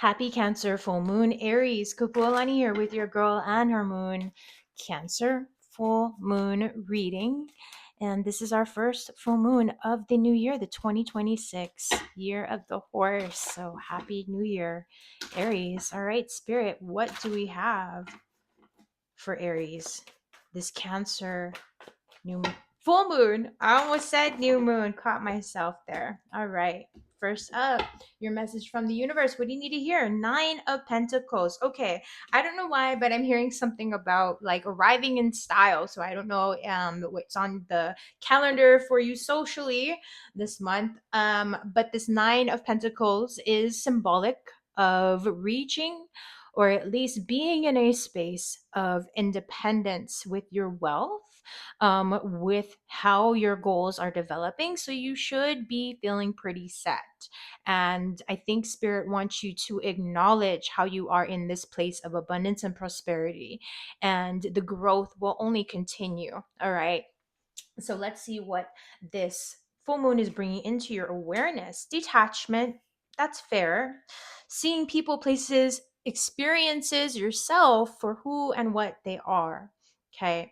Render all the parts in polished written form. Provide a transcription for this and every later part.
Happy Cancer full moon, Aries. Kapualani here with your girl and her moon, Cancer full moon reading. And this is our first full moon of the new year, the 2026 year of the horse. So happy new year, Aries. All right, Spirit, what do we have for Aries? This Cancer new full moon. I almost said new moon, caught myself there. All right, first up, your message from the universe. What do you need to hear? 9 of Pentacles. Okay, I don't know why, but I'm hearing something about like arriving in style. So I don't know what's on the calendar for you socially this month, but this 9 of Pentacles is symbolic of reaching or at least being in a space of independence with your wealth, with how your goals are developing. So you should be feeling pretty set. And I think Spirit wants you to acknowledge how you are in this place of abundance and prosperity. And the growth will only continue. All right. So let's see what this full moon is bringing into your awareness. Detachment, that's fair. Seeing people, places, experiences, yourself for who and what they are. Okay.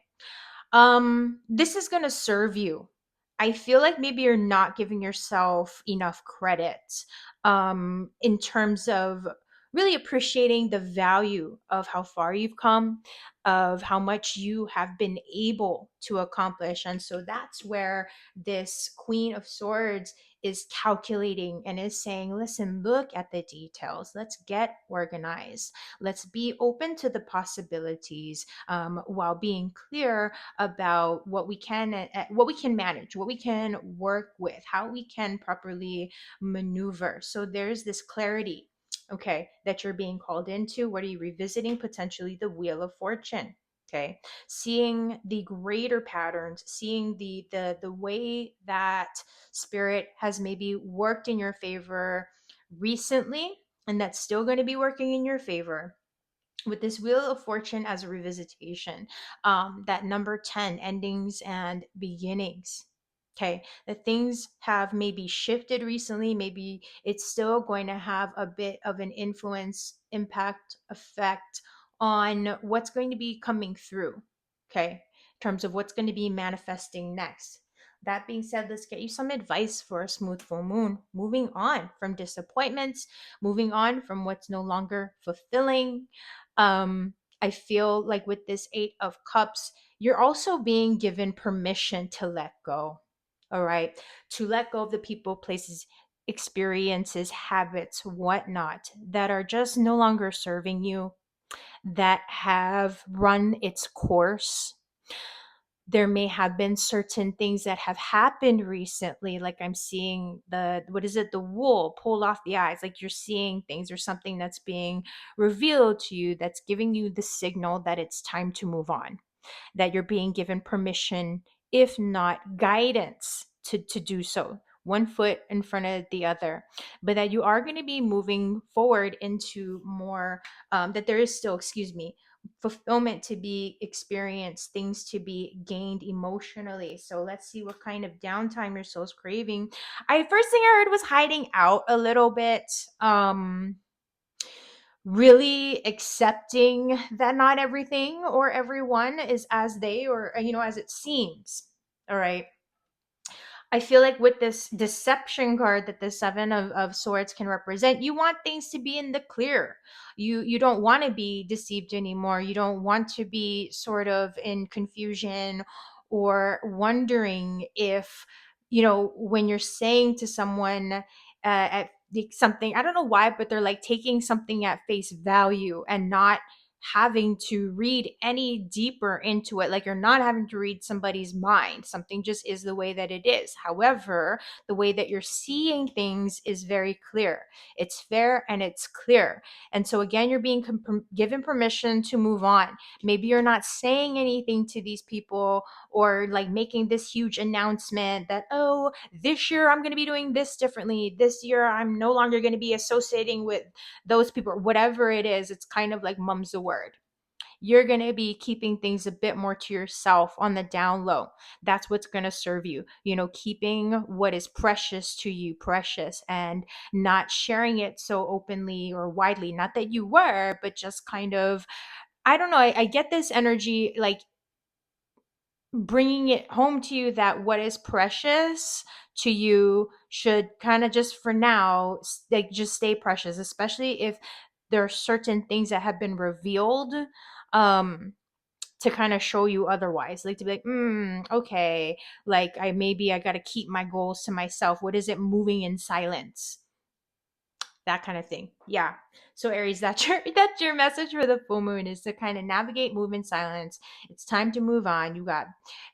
This is going to serve you. I feel like maybe you're not giving yourself enough credit in terms of really appreciating the value of how far you've come, of how much you have been able to accomplish. And so that's where this Queen of Swords is calculating and is saying, listen, look at the details. Let's get organized. Let's be open to the possibilities, while being clear about what we can manage, what we can work with, how we can properly maneuver. So there's this clarity, okay, that you're being called into. What are you revisiting? Potentially the Wheel of Fortune. Okay, seeing the greater patterns, seeing the way that Spirit has maybe worked in your favor recently, and that's still going to be working in your favor with this Wheel of Fortune as a revisitation. That number 10, endings and beginnings. Okay, that things have maybe shifted recently. Maybe it's still going to have a bit of an influence, impact, effect on what's going to be coming through. Okay, in terms of what's going to be manifesting next. That being said, let's get you some advice for a smooth full moon. Moving on from disappointments, moving on from what's no longer fulfilling. I feel like with this 8 of Cups, you're also being given permission to let go. All right, to let go of the people, places, experiences, habits, whatnot that are just no longer serving you, that have run its course. There may have been certain things that have happened recently, like I'm seeing the wool pulled off the eyes, like you're seeing things or something that's being revealed to you that's giving you the signal that it's time to move on, that you're being given permission, if not guidance, to do so, one foot in front of the other, but that you are going to be moving forward into more, that there is still, fulfillment to be experienced, things to be gained emotionally. So let's see what kind of downtime your soul's craving. First thing I heard was hiding out a little bit. Really accepting that not everything or everyone is as they, or as it seems. All right, I feel like with this deception card that the 7 of Swords can represent, you want things to be in the clear. You don't want to be deceived anymore. You don't want to be sort of in confusion or wondering if, when you're saying to someone at something, I don't know why, but they're like taking something at face value and not having to read any deeper into it. Like you're not having to read somebody's mind. Something just is the way that it is. However, the way that you're seeing things is very clear. It's fair and it's clear. And so again, you're being given permission to move on. Maybe you're not saying anything to these people or like making this huge announcement that, oh, this year I'm going to be doing this differently. This year I'm no longer going to be associating with those people, or whatever it is. It's kind of like mum's the word. you're going to be keeping things a bit more to yourself on the down low. That's what's going to serve you, keeping what is precious to you precious, and not sharing it so openly or widely. Not that you were, but just kind of, I don't know. I get this energy, like bringing it home to you that what is precious to you should kind of just for now, like just stay precious, especially if there are certain things that have been revealed um to kind of show you otherwise, like to be like, okay, like I got to keep my goals to myself. What is it moving in silence? That kind of thing. Yeah. So Aries, that's your message for the full moon, is to kind of navigate, move in silence. It's time to move on. You got,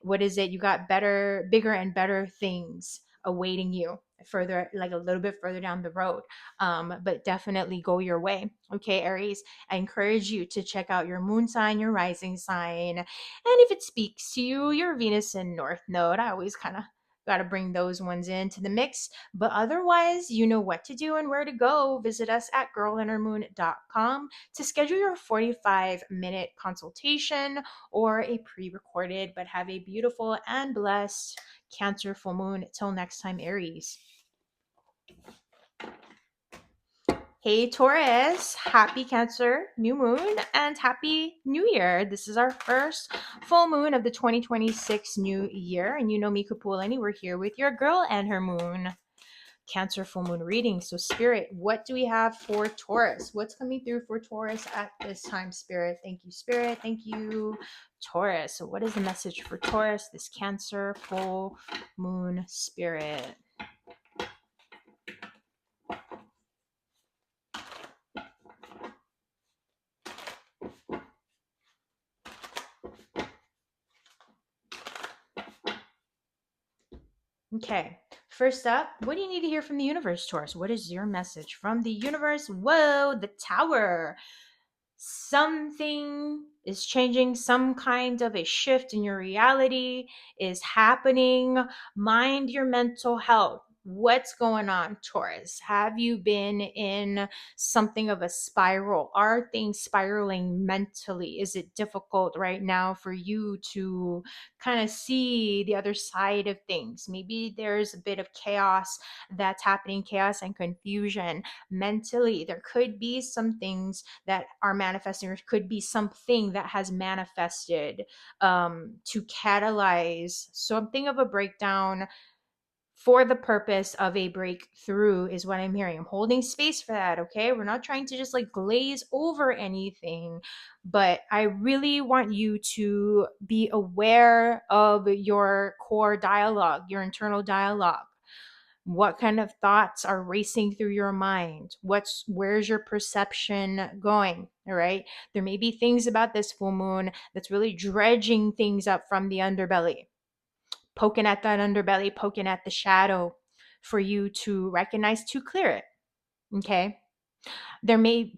what is it? You got better, bigger and better things awaiting you further, like a little bit further down the road. But definitely go your way. Okay, Aries. I encourage you to check out your moon sign, your rising sign. And if it speaks to you, your Venus and North Node. I always kind of got to bring those ones into the mix. But otherwise, you know what to do and where to go. Visit us at girlandhermoon.com to schedule your 45-minute consultation or a pre-recorded. But have a beautiful and blessed Cancer full moon. Till next time, Aries. Hey Taurus, happy Cancer new moon and happy new year. This is our first full moon of the 2026 new year. And you know me, Kapualani, we're here with your girl and her moon. Cancer full moon reading. So Spirit, what do we have for Taurus? What's coming through for Taurus at this time, Spirit? Thank you, Spirit. Thank you, Taurus. So what is the message for Taurus, this Cancer full moon, Spirit? Okay, first up, what do you need to hear from the universe, Taurus? What is your message from the universe? Whoa, the Tower. Something is changing, some kind of a shift in your reality is happening. Mind your mental health. What's going on, Taurus? Have you been in something of a spiral? Are things spiraling mentally? Is it difficult right now for you to kind of see the other side of things? Maybe there's a bit of chaos that's happening, chaos and confusion mentally. There could be some things that are manifesting, or could be something that has manifested to catalyze something of a breakdown for the purpose of a breakthrough, is what I'm hearing. I'm holding space for that. Okay, we're not trying to just like glaze over anything, but I really want you to be aware of your core dialogue, your internal dialogue. What kind of thoughts are racing through your mind? Where's your perception going? All right, there may be things about this full moon that's really dredging things up from the underbelly, poking at that underbelly, poking at the shadow for you to recognize, to clear it. Okay,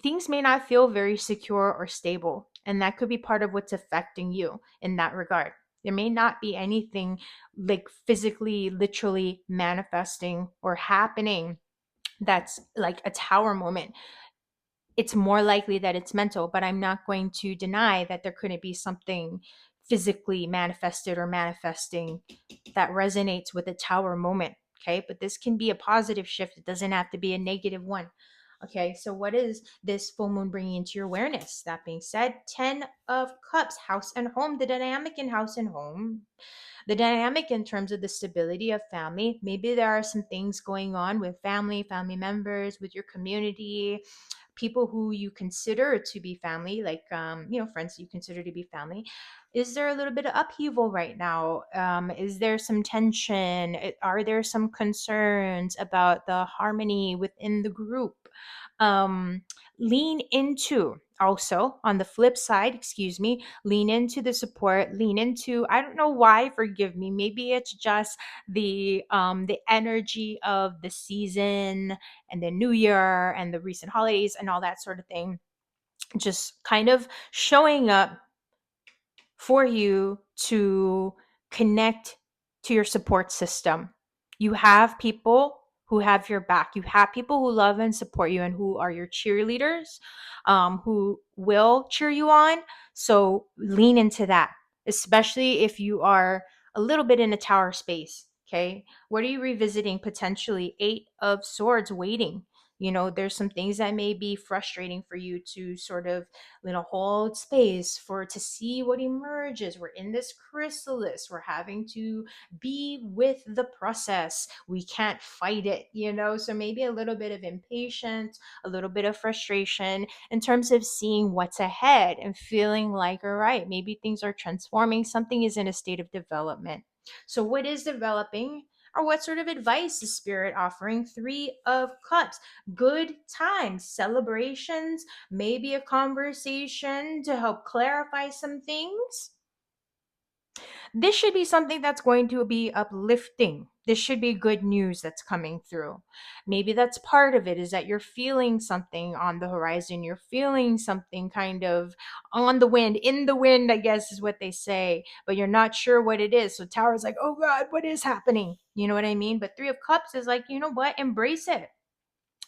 things may not feel very secure or stable, and that could be part of what's affecting you in that regard. There may not be anything like physically, literally manifesting or happening that's like a tower moment. It's more likely that it's mental, but I'm not going to deny that there couldn't be something physically manifested or manifesting that resonates with a tower moment. Okay, but this can be a positive shift. It doesn't have to be a negative one. Okay, so what is this full moon bringing into your awareness? That being said, 10 of Cups, house and home, the dynamic in house and home, the dynamic in terms of the stability of family. Maybe there are some things going on with family members, with your community, people who you consider to be family, like friends you consider to be family. Is there a little bit of upheaval right now? Is there some tension? Are there some concerns about the harmony within the group? um, Lean into, also on the flip side, excuse me, lean into the support, lean into, I don't know why, forgive me, maybe it's just the energy of the season and the new year and the recent holidays and all that sort of thing, just kind of showing up for you to connect to your support system. You have people who have your back. You have people who love and support you and who are your cheerleaders, who will cheer you on. So lean into that, especially if you are a little bit in a tower space. Okay. What are you revisiting potentially? Eight of Swords, waiting. There's some things that may be frustrating for you to sort of, hold space for to see what emerges. We're in this chrysalis. We're having to be with the process. We can't fight it. So maybe a little bit of impatience, a little bit of frustration in terms of seeing what's ahead and feeling like, all right, maybe things are transforming. Something is in a state of development. So, what is developing? Or what sort of advice is Spirit offering? Three of Cups. Good times, celebrations, maybe a conversation to help clarify some things. This should be something that's going to be uplifting. This should be good news that's coming through. Maybe that's part of it, is that you're feeling something on the horizon. You're feeling something kind of on the wind, in the wind, I guess is what they say, but you're not sure what it is. So Tower's like, oh God, what is happening? You know what I mean? But Three of Cups is like, you know what? Embrace it.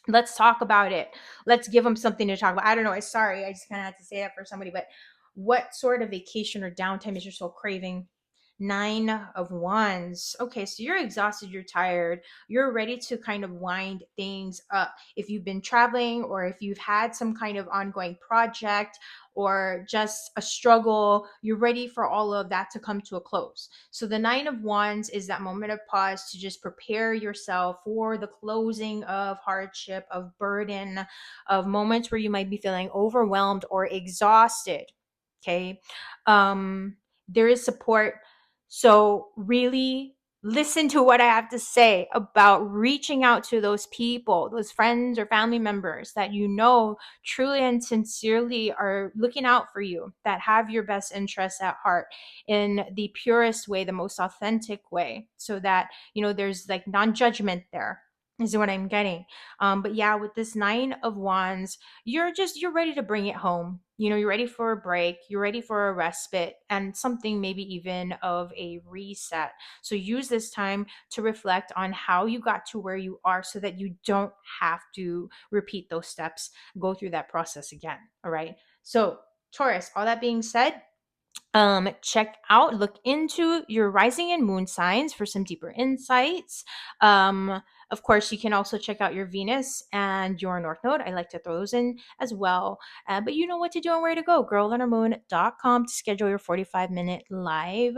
Let's talk about it. Let's give them something to talk about. I don't know. Sorry. I just kind of had to say that for somebody, but what sort of vacation or downtime is your soul craving? Nine of Wands. Okay, so you're exhausted, you're tired, you're ready to kind of wind things up. If you've been traveling or if you've had some kind of ongoing project or just a struggle, you're ready for all of that to come to a close. So the Nine of Wands is that moment of pause to just prepare yourself for the closing of hardship, of burden, of moments where you might be feeling overwhelmed or exhausted. Okay. There is support. So really listen to what I have to say about reaching out to those people, those friends or family members that truly and sincerely are looking out for you, that have your best interests at heart in the purest way, the most authentic way, so that, there's like non-judgment there, is what I'm getting. But yeah, with this Nine of Wands, you're ready to bring it home. You're ready for a break, you're ready for a respite, and something maybe even of a reset. So use this time to reflect on how you got to where you are so that you don't have to repeat those steps, go through that process again. All right. So, Taurus, all that being said, look into your rising and moon signs for some deeper insights. Of course, you can also check out your Venus and your North Node. I like to throw those in as well. But you know what to do and where to go. girlandhermoon.com to schedule your 45-minute live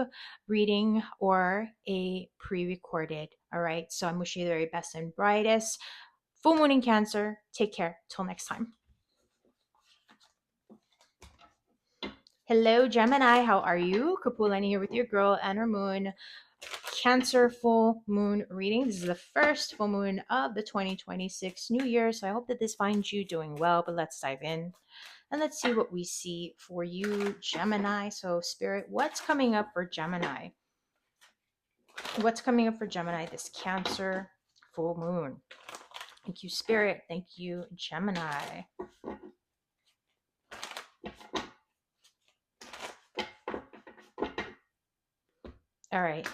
reading or a pre-recorded. All right. So I'm wishing you the very best and brightest. Full moon in Cancer. Take care. Till next time. Hello, Gemini. How are you? Kapualani here with your girl and her moon. Cancer full moon reading. This is the first full moon of the 2026 new year. So I hope that this finds you doing well. But let's dive in and let's see what we see for you, Gemini. So, Spirit, what's coming up for Gemini? What's coming up for Gemini this Cancer full moon? Thank you, Spirit. Thank you, Gemini. All right.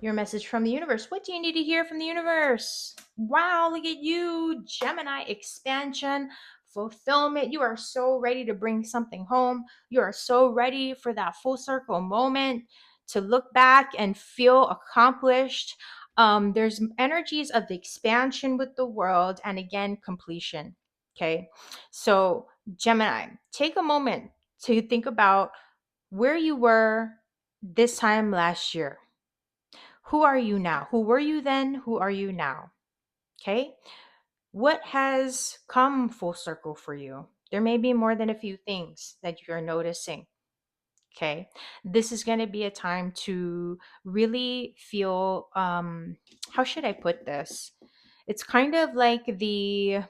Your message from the universe. What do you need to hear from the universe? Wow, look at you, Gemini. Expansion, fulfillment. You are so ready to bring something home. You are so ready for that full circle moment to look back and feel accomplished. There's energies of expansion with the world and again, completion. Okay. So, Gemini, take a moment to think about where you were this time last year. Who are you now? Who were you then? Who are you now? Okay. What has come full circle for you? There may be more than a few things that you're noticing. Okay. This is going to be a time to really feel, how should I put this? It's kind of like I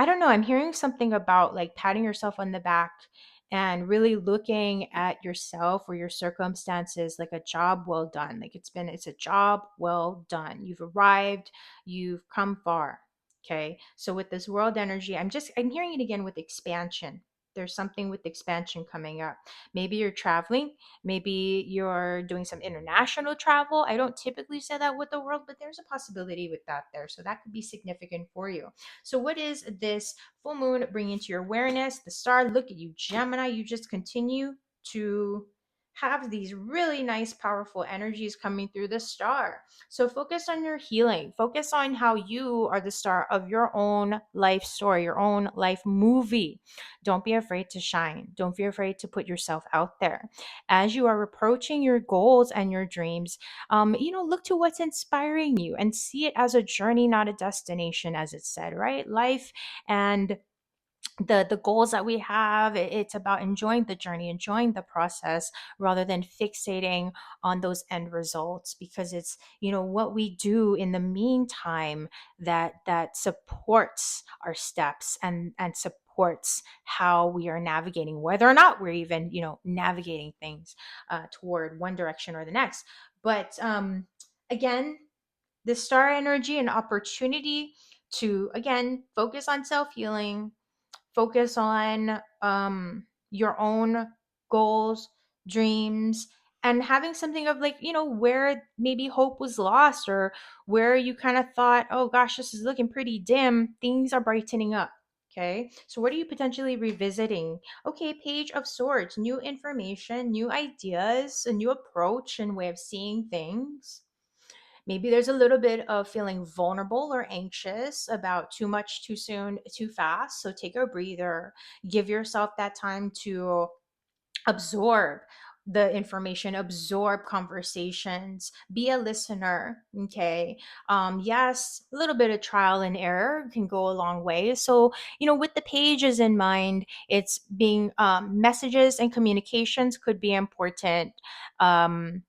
don't know. I'm hearing something about like patting yourself on the back and really looking at yourself or your circumstances like a job well done. Like it's a job well done. You've arrived, you've come far. Okay. So with this world energy, I'm hearing it again with expansion. There's something with expansion coming up. Maybe you're traveling. Maybe you're doing some international travel. I don't typically say that with the world, but there's a possibility with that there. So that could be significant for you. So what is this full moon bringing to your awareness? The star, look at you, Gemini. You just continue to have these really nice, powerful energies coming through the star. So focus on your healing. Focus on how you are the star of your own life story, your own life movie. Don't be afraid to shine. Don't be afraid to put yourself out there. As you are approaching your goals and your dreams, look to what's inspiring you and see it as a journey, not a destination, as it said, right? Life and the goals that we have, it's about enjoying the journey, enjoying the process, rather than fixating on those end results, because it's what we do in the meantime that supports our steps and supports how we are navigating, whether or not we're even navigating things toward one direction or the next. But again, the star energy and opportunity to again focus on self-healing, focus on your own goals, dreams, and having something of like, where maybe hope was lost, or where you kind of thought, oh gosh, this is looking pretty dim, things are brightening up. Okay, so what are you potentially revisiting? Okay, Page of Swords, new information, new ideas, a new approach and way of seeing things. Maybe there's a little bit of feeling vulnerable or anxious about too much, too soon, too fast. So take a breather, give yourself that time to absorb the information, absorb conversations, be a listener. Okay. Yes, a little bit of trial and error can go a long way. So, with the pages in mind, it's being messages and communications could be important. Um,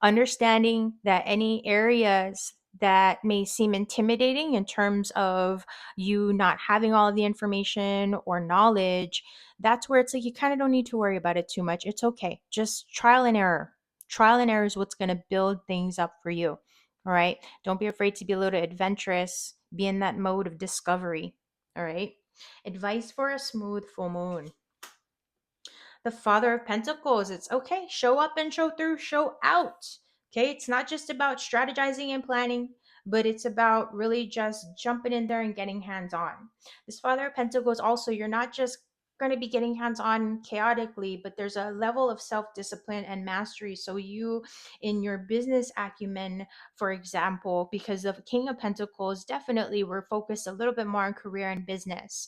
Understanding that any areas that may seem intimidating in terms of you not having all of the information or knowledge, that's where it's like you kind of don't need to worry about it too much. It's okay. Just trial and error. Trial and error is what's going to build things up for you. All right. Don't be afraid to be a little adventurous, be in that mode of discovery. All right. Advice for a smooth full moon. The Father of Pentacles. It's okay. Show up and show through, show out. Okay. It's not just about strategizing and planning, but it's about really just jumping in there and getting hands on. This Father of Pentacles also, you're not just going to be getting hands on chaotically, but there's a level of self discipline and mastery. So, you in your business acumen, for example, because of King of Pentacles, definitely we're focused a little bit more on career and business.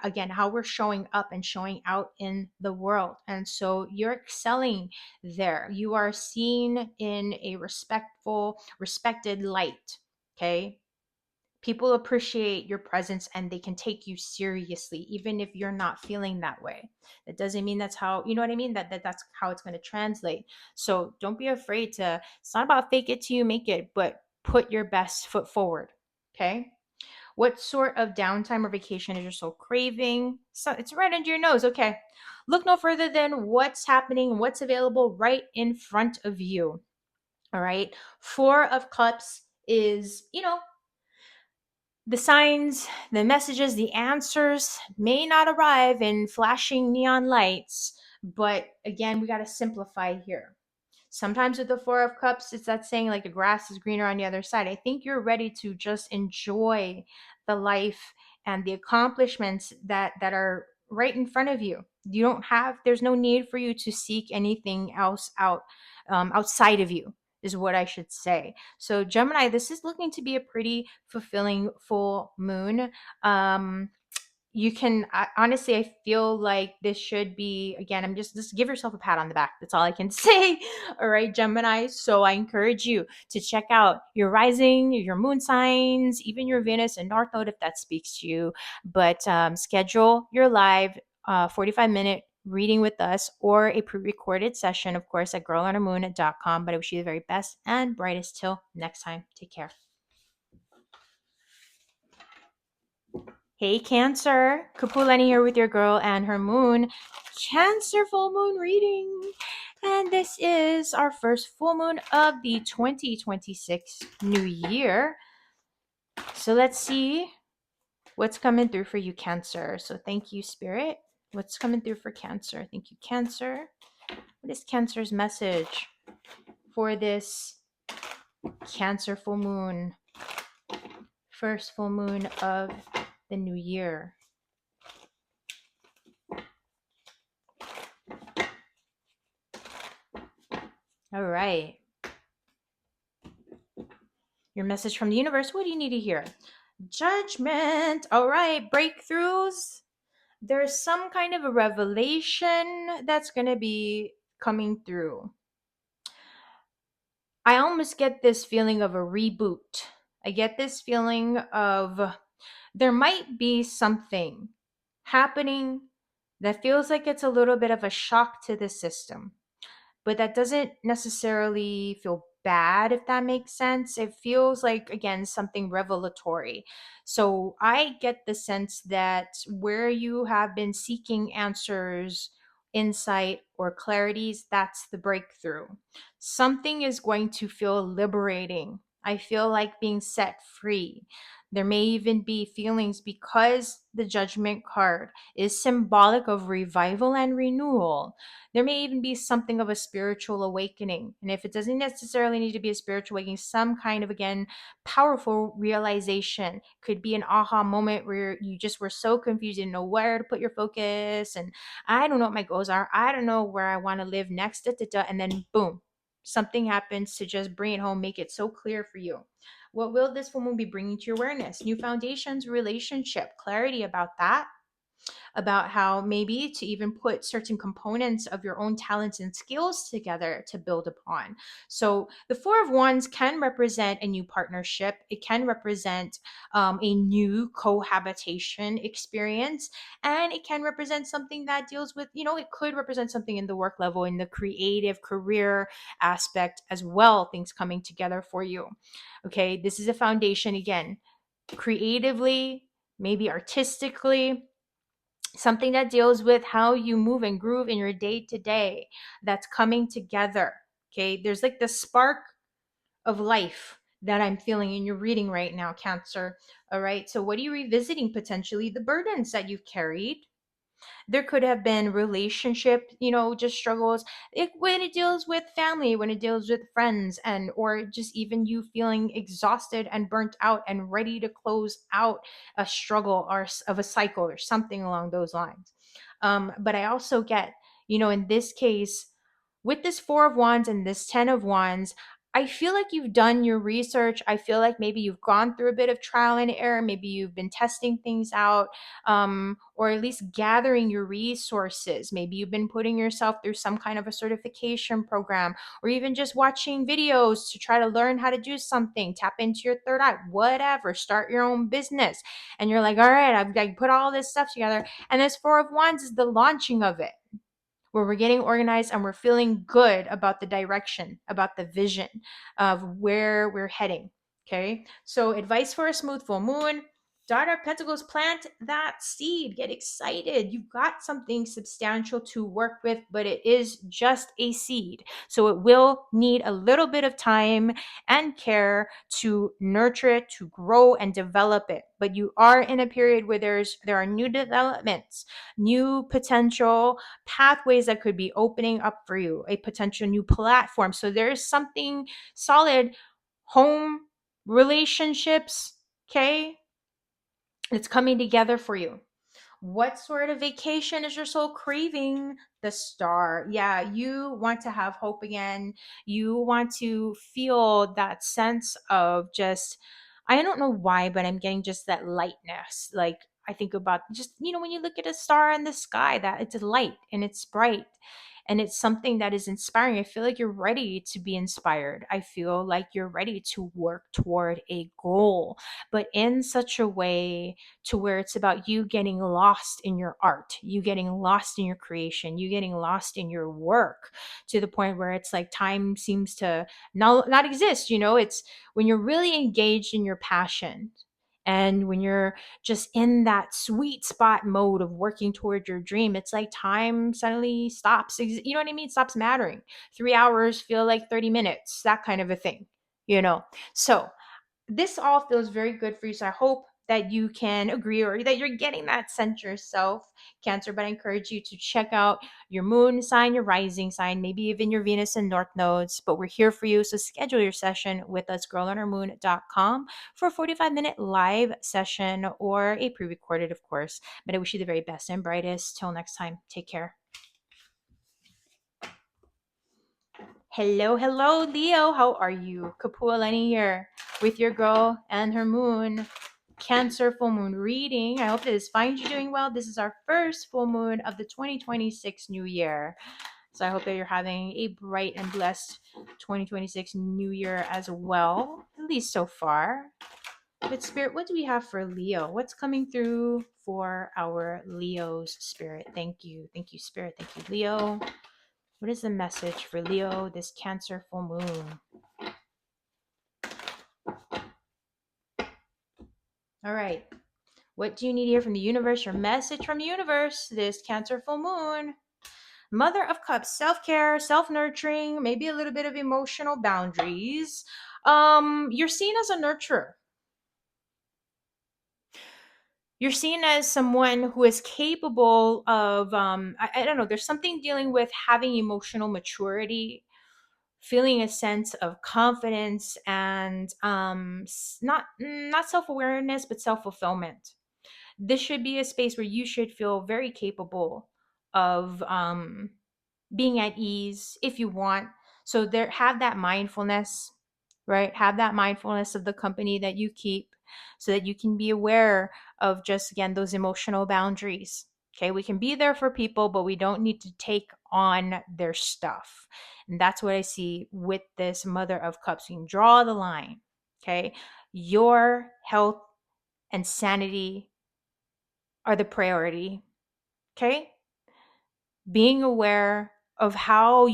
Again, how we're showing up and showing out in the world. And so you're excelling there. You are seen in a respected light. Okay. People appreciate your presence and they can take you seriously, even if you're not feeling that way. That doesn't mean that's how, you know what I mean? That's how it's going to translate. So don't be afraid to, it's not about fake it till you make it, but put your best foot forward. Okay. What sort of downtime or vacation is your soul craving? So it's right under your nose. Okay. Look no further than what's happening, what's available right in front of you. All right. Four of Cups is, the signs, the messages, the answers may not arrive in flashing neon lights, but again, we got to simplify here. Sometimes with the Four of Cups, it's that saying like the grass is greener on the other side. I think you're ready to just enjoy the life and the accomplishments that are right in front of you. There's no need for you to seek anything else outside of you, is what I should say. So Gemini, this is looking to be a pretty fulfilling full moon. You can honestly, I feel like this should be, again, I'm just give yourself a pat on the back. That's all I can say. All right, Gemini. So I encourage you to check out your rising, your moon signs, even your Venus and North Node if that speaks to you. But schedule your live 45-minute reading with us, or a pre-recorded session, of course, at girlonourmoon.com. But I wish you the very best and brightest till next time. Take care. Hey Cancer, Kapualani here with your girl and her moon, Cancer full moon reading. And this is our first full moon of the 2026 new year. So let's see what's coming through for you, Cancer. So thank you, Spirit. What's coming through for Cancer? Thank you, Cancer. What is Cancer's message for this Cancer full moon? First full moon of the new year. All right. Your message from the universe. What do you need to hear? Judgment. All right. Breakthroughs. There's some kind of a revelation that's going to be coming through. I almost get this feeling of a reboot. I get this feeling of there might be something happening that feels like it's a little bit of a shock to the system, but that doesn't necessarily feel bad, if that makes sense. It feels like, again, something revelatory. So I get the sense that where you have been seeking answers, insight, or clarities, that's the breakthrough. Something is going to feel liberating. I feel like being set free. There may even be feelings because the judgment card is symbolic of revival and renewal. There may even be something of a spiritual awakening. And if it doesn't necessarily need to be a spiritual awakening, some kind of, again, powerful realization. Could be an aha moment where you just were so confused, you didn't know where to put your focus. And I don't know what my goals are. I don't know where I want to live next. And then boom, something happens to just bring it home, make it so clear for you. What will this full moon be bringing to your awareness? New foundations, relationship, clarity about that, about how maybe to even put certain components of your own talents and skills together to build upon. So the Four of Wands can represent a new partnership. It can represent a new cohabitation experience. And it can represent something that deals with, it could represent something in the work level, in the creative career aspect as well, things coming together for you. Okay, this is a foundation, again, creatively, maybe artistically, something that deals with how you move and groove in your day to day, that's coming together. Okay, there's like the spark of life that I'm feeling in your reading right now, Cancer. All right, so what are you revisiting? Potentially the burdens that you've carried. There could have been relationship, just struggles. When it deals with family, when it deals with friends, and or just even you feeling exhausted and burnt out and ready to close out a struggle or of a cycle or something along those lines. But I also get, in this case, with this Four of Wands and this Ten of Wands, I feel like you've done your research. I feel like maybe you've gone through a bit of trial and error. Maybe you've been testing things out, or at least gathering your resources. Maybe you've been putting yourself through some kind of a certification program, or even just watching videos to try to learn how to do something, tap into your third eye, whatever, start your own business. And you're like, all right, I've put all this stuff together. And this Four of Wands is the launching of it, where we're getting organized and we're feeling good about the direction, about the vision of where we're heading. Okay. So, advice for a smooth full moon: Daughter of Pentacles, plant that seed. Get excited. You've got something substantial to work with, but it is just a seed. So it will need a little bit of time and care to nurture it, to grow and develop it. But you are in a period where there are new developments, new potential pathways that could be opening up for you, a potential new platform. So there's something solid, home, relationships, okay, it's coming together for you. What sort of vacation is your soul craving? The Star. Yeah, you want to have hope again. You want to feel that sense of just, I don't know why, but I'm getting just that lightness. Like, I think about just, when you look at a star in the sky, that it's light and it's bright and it's something that is inspiring. I feel like you're ready to be inspired. I feel like you're ready to work toward a goal, but in such a way to where it's about you getting lost in your art, you getting lost in your creation, you getting lost in your work, to the point where it's like time seems to not exist. It's when you're really engaged in your passion, and when you're just in that sweet spot mode of working toward your dream, it's like time suddenly stops. You know what I mean? It stops mattering. 3 hours feel like 30 minutes, that kind of a thing. So this all feels very good for you. So I hope that you can agree or that you're getting that sense yourself, Cancer. But I encourage you to check out your moon sign, your rising sign, maybe even your Venus and North nodes. But we're here for you. So schedule your session with us, girlonourmoon.com, for a 45-minute live session or a pre-recorded, of course. But I wish you the very best and brightest. Till next time, take care. Hello, hello, Leo. How are you? Kapualani here with your girl and her moon. Cancer full moon reading. I hope that this finds you doing well. This is our first full moon of the 2026 new year. So I hope that you're having a bright and blessed 2026 new year as well, at least so far. But Spirit, what do we have for Leo? What's coming through for our Leo's, Spirit? Thank you. Thank you, Spirit. Thank you, Leo. What is the message for Leo this Cancer full moon? All right. What do you need here from the universe? Your message from the universe this Cancer full moon. Mother of Cups, self-care, self-nurturing, maybe a little bit of emotional boundaries. You're seen as a nurturer. You're seen as someone who is capable of, I don't know, there's something dealing with having emotional maturity, feeling a sense of confidence, and not self-awareness, but self-fulfillment. This should be a space where you should feel very capable of being at ease if you want. So there, have that mindfulness, right? Have that mindfulness of the company that you keep, so that you can be aware of, just again, those emotional boundaries. Okay, we can be there for people, but we don't need to take on their stuff. And that's what I see with this Mother of Cups. You can draw the line. Okay, your health and sanity are the priority. Okay, being aware of how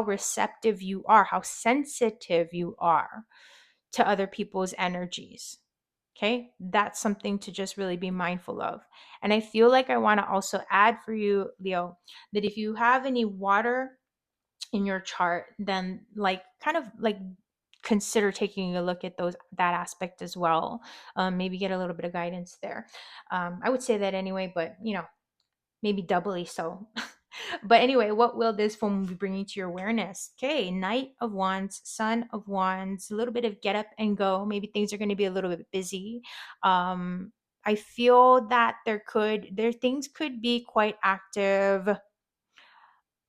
receptive you are, how sensitive you are to other people's energies. Okay, that's something to just really be mindful of. And I feel like I want to also add for you, Leo, that if you have any water in your chart, then like kind of like consider taking a look at that aspect as well. Maybe get a little bit of guidance there. I would say that anyway, but maybe doubly so. But anyway, what will this phone be bringing to your awareness? Okay, Knight of Wands, Son of Wands, a little bit of get up and go. Maybe things are going to be a little bit busy. I feel that things could be quite active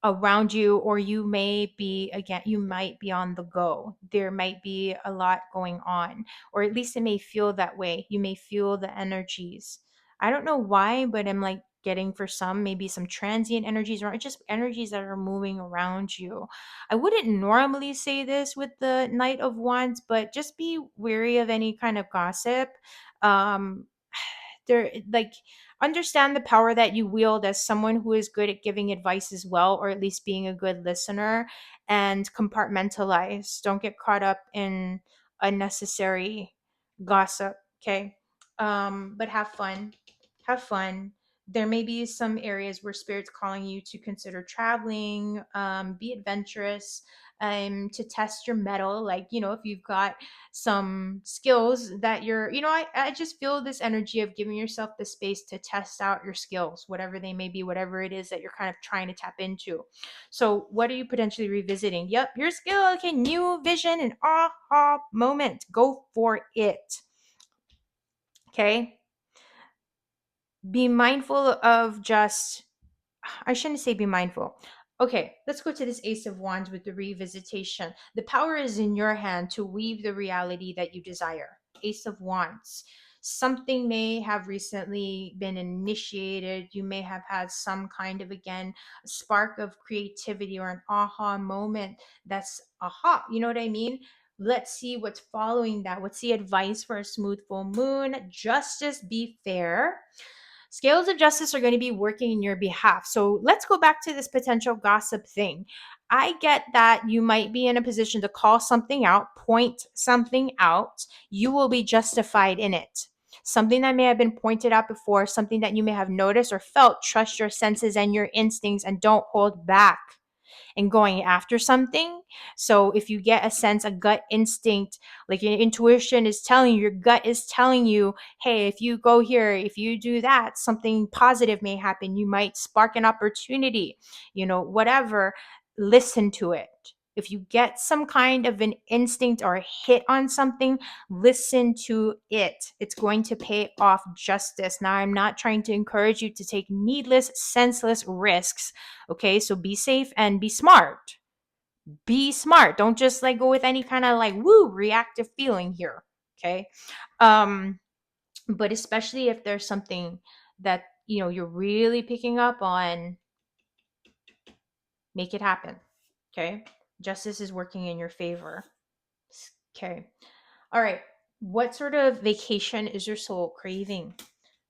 around you, or you might be on the go. There might be a lot going on, or at least it may feel that way. You may feel the energies. I don't know why, but I'm like getting, for some, maybe some transient energies, or just energies that are moving around you. I wouldn't normally say this with the Knight of Wands, but just be wary of any kind of gossip. um there, like, understand the power that you wield as someone who is good at giving advice as well, or at least being a good listener, and compartmentalize. Don't get caught up in unnecessary gossip. Okay. But have fun. There may be some areas where Spirit's calling you to consider traveling, be adventurous, to test your mettle. Like, if you've got some skills that I just feel this energy of giving yourself the space to test out your skills, whatever they may be, whatever it is that you're kind of trying to tap into. So what are you potentially revisiting? Yep, your skill. Okay, new vision and aha moment. Go for it. Okay. Be mindful of I shouldn't say be mindful. Okay, let's go to this Ace of Wands with the revisitation. The power is in your hand to weave the reality that you desire. Ace of Wands. Something may have recently been initiated. You may have had some kind of, again, a spark of creativity or an aha moment. That's aha. You know what I mean? Let's see what's following that. What's the advice for a smooth full moon? Justice, be fair. Scales of justice are going to be working in your behalf. So let's go back to this potential gossip thing. I get that you might be in a position to call something out, point something out. You will be justified in it. Something that may have been pointed out before, something that you may have noticed or felt. Trust your senses and your instincts and don't hold back. and going after something. So if you get a sense, a gut instinct, like your intuition is telling you, your gut is telling you, hey, if you go here, if you do that, something positive may happen. You might spark an opportunity, whatever. Listen to it. If you get some kind of an instinct or a hit on something, listen to it. It's going to pay off justice. Now, I'm not trying to encourage you to take needless, senseless risks. Okay, so be safe and be smart. Be smart. Don't just like go with any kind of like reactive feeling here. Okay. But especially if there's something that you're really picking up on, make it happen. Okay. Justice is working in your favor. Okay. All right. What sort of vacation is your soul craving?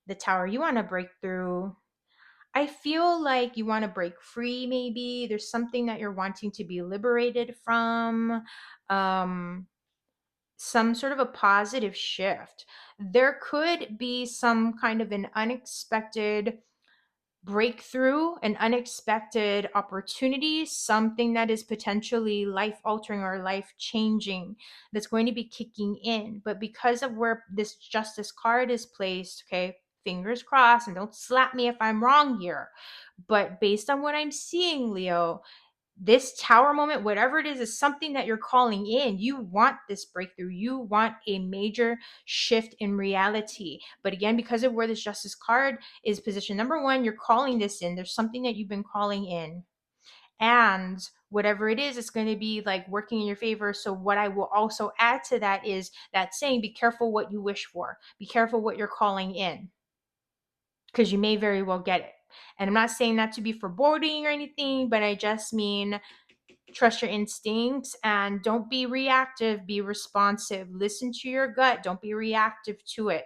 The Tower. You want to break through. I feel like you want to break free, maybe. There's something that you're wanting to be liberated from. Some sort of a positive shift. There could be some kind of an unexpected breakthrough, an unexpected opportunity, something that is potentially life altering or life changing that's going to be kicking in. But because of where this justice card is placed, okay, fingers crossed, and don't slap me if I'm wrong here, but based on what I'm seeing, Leo, this Tower moment, whatever it is something that you're calling in. You want this breakthrough. You want a major shift in reality. But again, because of where this justice card is positioned, number one, you're calling this in. There's something that you've been calling in. And whatever it is, it's going to be like working in your favor. So what I will also add to that is that saying, be careful what you wish for. Be careful what you're calling in, because you may very well get it. And I'm not saying that to be foreboding or anything, but I just mean trust your instincts and don't be reactive, be responsive. Listen to your gut, don't be reactive to it.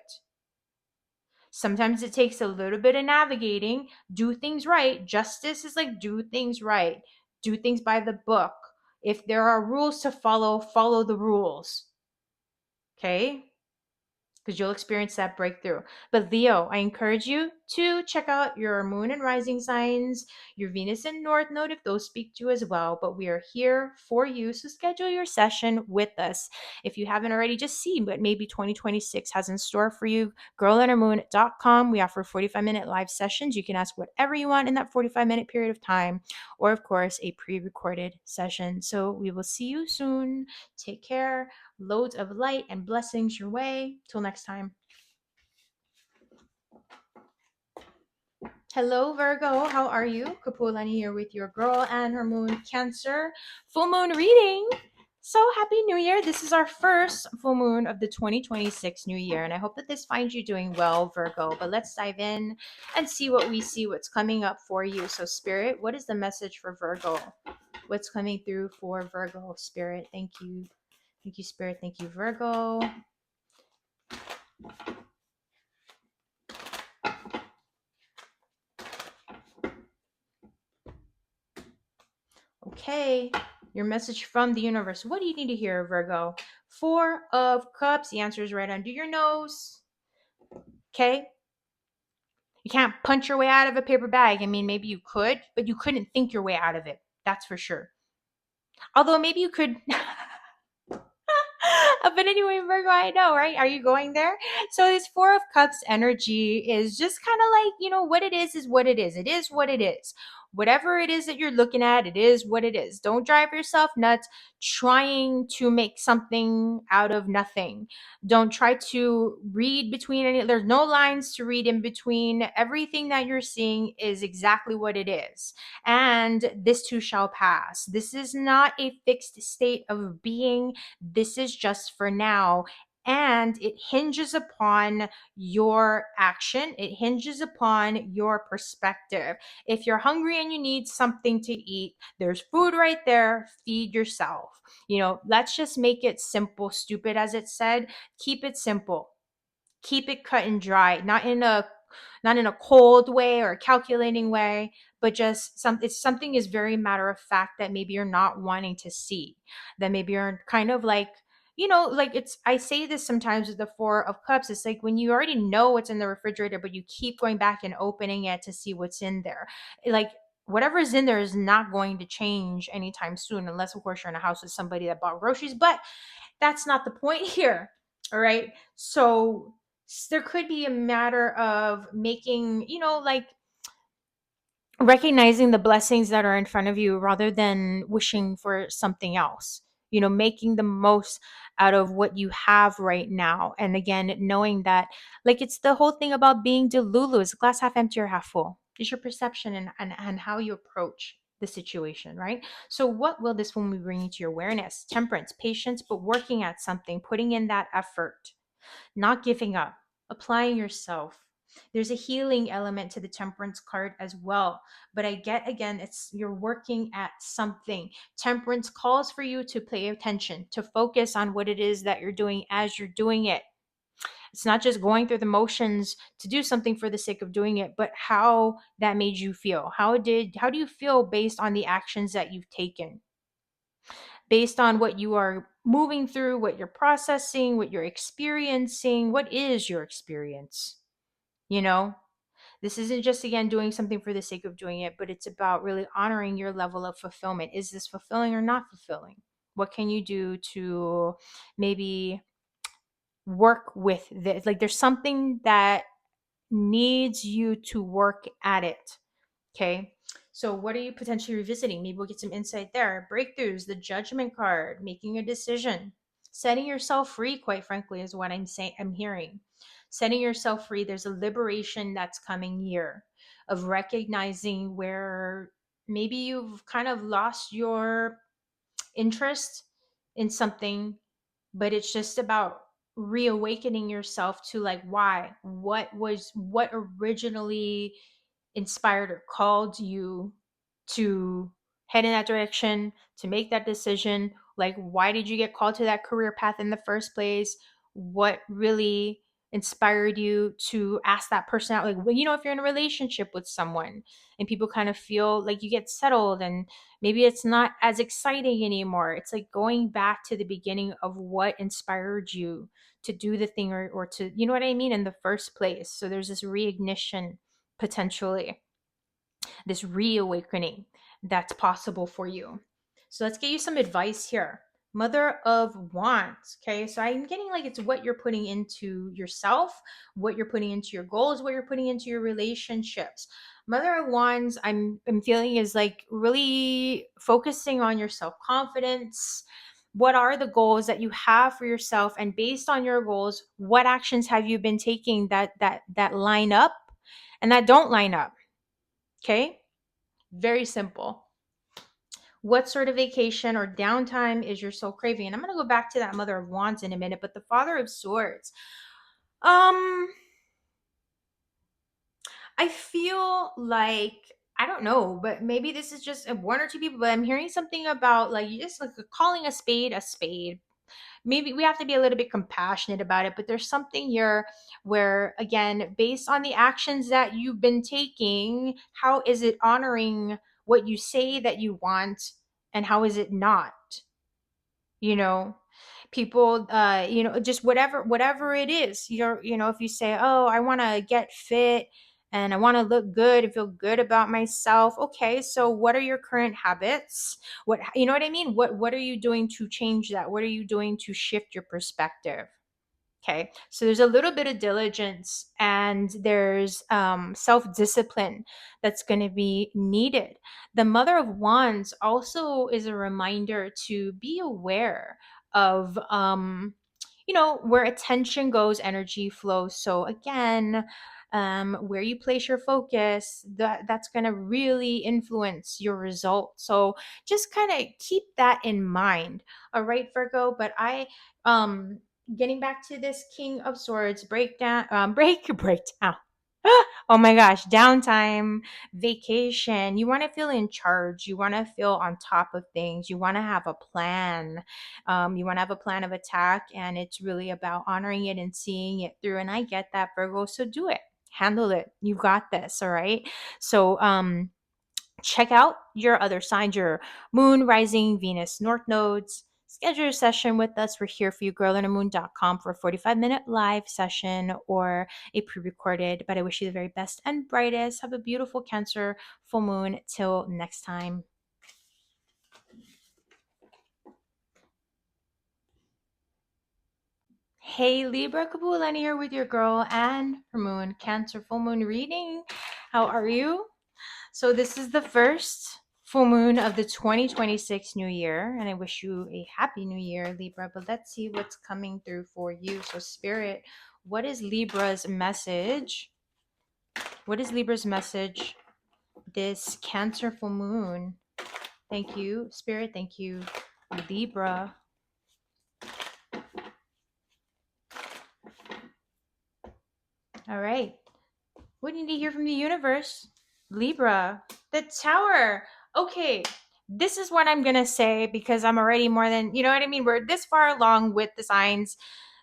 Sometimes it takes a little bit of navigating. Do things right. Justice is like do things right. Do things by the book. If there are rules to follow, follow the rules. Okay? Because you'll experience that breakthrough. But Leo, I encourage you to check out your moon and rising signs, your Venus and North node if those speak to you as well. But we are here for you. So schedule your session with us. If you haven't already, just see what maybe 2026 has in store for you. girlandhermoon.com. We offer 45-minute live sessions. You can ask whatever you want in that 45-minute period of time, or of course, a pre-recorded session. So we will see you soon. Take care. Loads of light and blessings your way. Till next time. Hello, Virgo. How are you? Kapualani here with your girl and her moon, Cancer. Full moon reading. So happy New Year. This is our first full moon of the 2026 New Year. And I hope that this finds you doing well, Virgo. But let's dive in and see what we see, what's coming up for you. So, Spirit, what is the message for Virgo? What's coming through for Virgo, Spirit? Thank you. Thank you, Spirit. Thank you, Virgo. Okay, your message from the universe. What do you need to hear, Virgo? Four of Cups. The answer is right under your nose. Okay. You can't punch your way out of a paper bag. I mean, maybe you could, but you couldn't think your way out of it. That's for sure. Although maybe you could. But anyway, Virgo, I know, right? Are you going there? So this Four of Cups energy is just kind of like, what it is what it is. It is what it is. Whatever it is that you're looking at, it is what it is. Don't drive yourself nuts trying to make something out of nothing. Don't try to read between any, there's no lines to read in between. Everything that you're seeing is exactly what it is. And this too shall pass. This is not a fixed state of being. This is just for now. And it hinges upon your action. It hinges upon your perspective. If you're hungry and you need something to eat, there's food right there. Feed yourself. Let's just make it simple, stupid as it said. Keep it simple. Keep it cut and dry, not in a cold way or a calculating way, but just something is very matter of fact that maybe you're not wanting to see, that maybe you're kind of like, like I say this sometimes with the Four of Cups. It's like when you already know what's in the refrigerator, but you keep going back and opening it to see what's in there. Like whatever is in there is not going to change anytime soon, unless of course you're in a house with somebody that bought groceries, but that's not the point here. All right. So there could be a matter of making, like recognizing the blessings that are in front of you rather than wishing for something else, making the most out of what you have right now. And again, knowing that, like, it's the whole thing about being delulu. Is the glass half empty or half full? Is your perception and how you approach the situation, right? So what will this woman bring you to your awareness? Temperance, patience, but working at something, putting in that effort, not giving up, applying yourself. There's a healing element to the temperance card as well. But I get, again, it's you're working at something. Temperance calls for you to pay attention, to focus on what it is that you're doing as you're doing it. It's not just going through the motions to do something for the sake of doing it, but how that made you feel. How do you feel based on the actions that you've taken? Based on what you are moving through, what you're processing, what you're experiencing, what is your experience? You know, this isn't just, again, doing something for the sake of doing it, but it's about really honoring your level of fulfillment. Is this fulfilling or not fulfilling? What can you do to maybe work with this? Like, there's something that needs you to work at it. Okay. So what are you potentially revisiting? Maybe we'll get some insight there. Breakthroughs, the judgment card, making a decision, setting yourself free, quite frankly, is what I'm saying. I'm hearing. Setting yourself free. There's a liberation that's coming here of recognizing where maybe you've kind of lost your interest in something, but it's just about reawakening yourself to, like, why, what originally inspired or called you to head in that direction, to make that decision. Like, why did you get called to that career path in the first place? What really inspired you to ask that person out? Like, well, if you're in a relationship with someone and people kind of feel like you get settled and maybe it's not as exciting anymore, it's like going back to the beginning of what inspired you to do the thing, or to, you know what I mean, in the first place. So there's this reignition, potentially this reawakening that's possible for you. So let's get you some advice here. Mother of Wands. Okay, so I'm getting like it's what you're putting into yourself, what you're putting into your goals, what you're putting into your relationships. Mother of Wands, I'm feeling is like really focusing on your self-confidence. What are the goals that you have for yourself, and based on your goals, what actions have you been taking that line up and that don't line up? Okay? Very simple. What sort of vacation or downtime is your soul craving? And I'm going to go back to that Mother of Wands in a minute, but the Father of Swords. I feel like, I don't know, but maybe this is just one or two people, but I'm hearing something about like you just like calling a spade a spade. Maybe we have to be a little bit compassionate about it, but there's something here where, again, based on the actions that you've been taking, how is it honoring what you say that you want, and how is it not? you know People, just whatever it is, if you say, oh, I want to get fit and I want to look good and feel good about myself. Okay, so what are your current habits? What I mean, what are you doing to change that? What are you doing to shift your perspective? Okay, so there's a little bit of diligence and there's self discipline that's going to be needed. The Mother of Wands also is a reminder to be aware of, where attention goes, energy flows. So, again, where you place your focus, that's going to really influence your results. So, just kind of keep that in mind. All right, Virgo. But um, getting back to this King of Swords breakdown, breakdown. Oh my gosh, downtime, vacation. You want to feel in charge. You want to feel on top of things. You want to have a plan. You want to have a plan of attack, and it's really about honoring it and seeing it through. And I get that, Virgo. So do it. Handle it. You got this. All right. So, check out your other signs, your moon, rising, Venus, north nodes, schedule a session with us. We're here for you, girlandthemoon.com, for a 45-minute live session or a pre-recorded. But I wish you the very best and brightest. Have a beautiful Cancer full moon. Till next time. Hey Libra, Kapualani here with your girl and her moon, Cancer full moon reading. How are you? So this is the first full moon of the 2026 new year, and I wish you a happy new year, Libra. But let's see what's coming through for you. So Spirit, what is Libra's message? What is Libra's message this Cancer full moon? Thank you, Spirit. Thank you, Libra. All right. What do you need to hear from the universe? Libra, the Tower. Okay, this is what I'm going to say because I'm already more than, you know what I mean? We're this far along with the signs.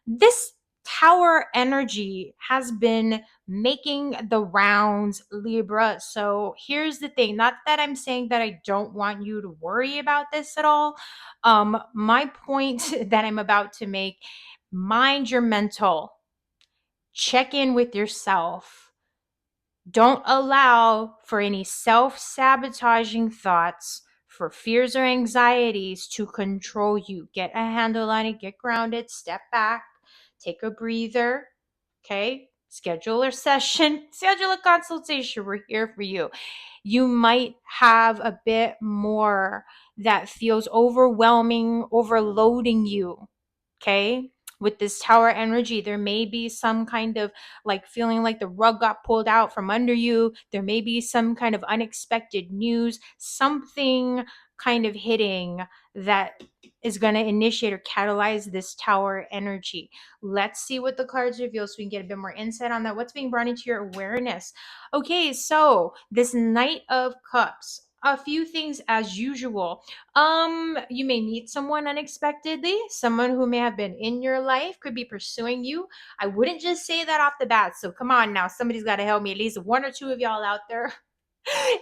This Tower energy has been making the rounds, Libra. So here's the thing. Not that I'm saying that I don't want you to worry about this at all. My point that I'm about to make, mind your mental. Check in with yourself. Don't allow for any self-sabotaging thoughts, for fears or anxieties to control you. Get a handle on it, get grounded, step back, take a breather, okay? Schedule a session, schedule a consultation. We're here for you. You might have a bit more that feels overwhelming, overloading you, okay? With this Tower energy, there may be some kind of like feeling like the rug got pulled out from under you. There may be some kind of unexpected news, something kind of hitting that is going to initiate or catalyze this Tower energy. Let's see what the cards reveal so we can get a bit more insight on that. What's being brought into your awareness? Okay, so this Knight of Cups. A few things as usual. You may meet someone unexpectedly, someone who may have been in your life, could be pursuing you. I wouldn't just say that off the bat. So come on now, somebody's got to help me. At least one or two of y'all out there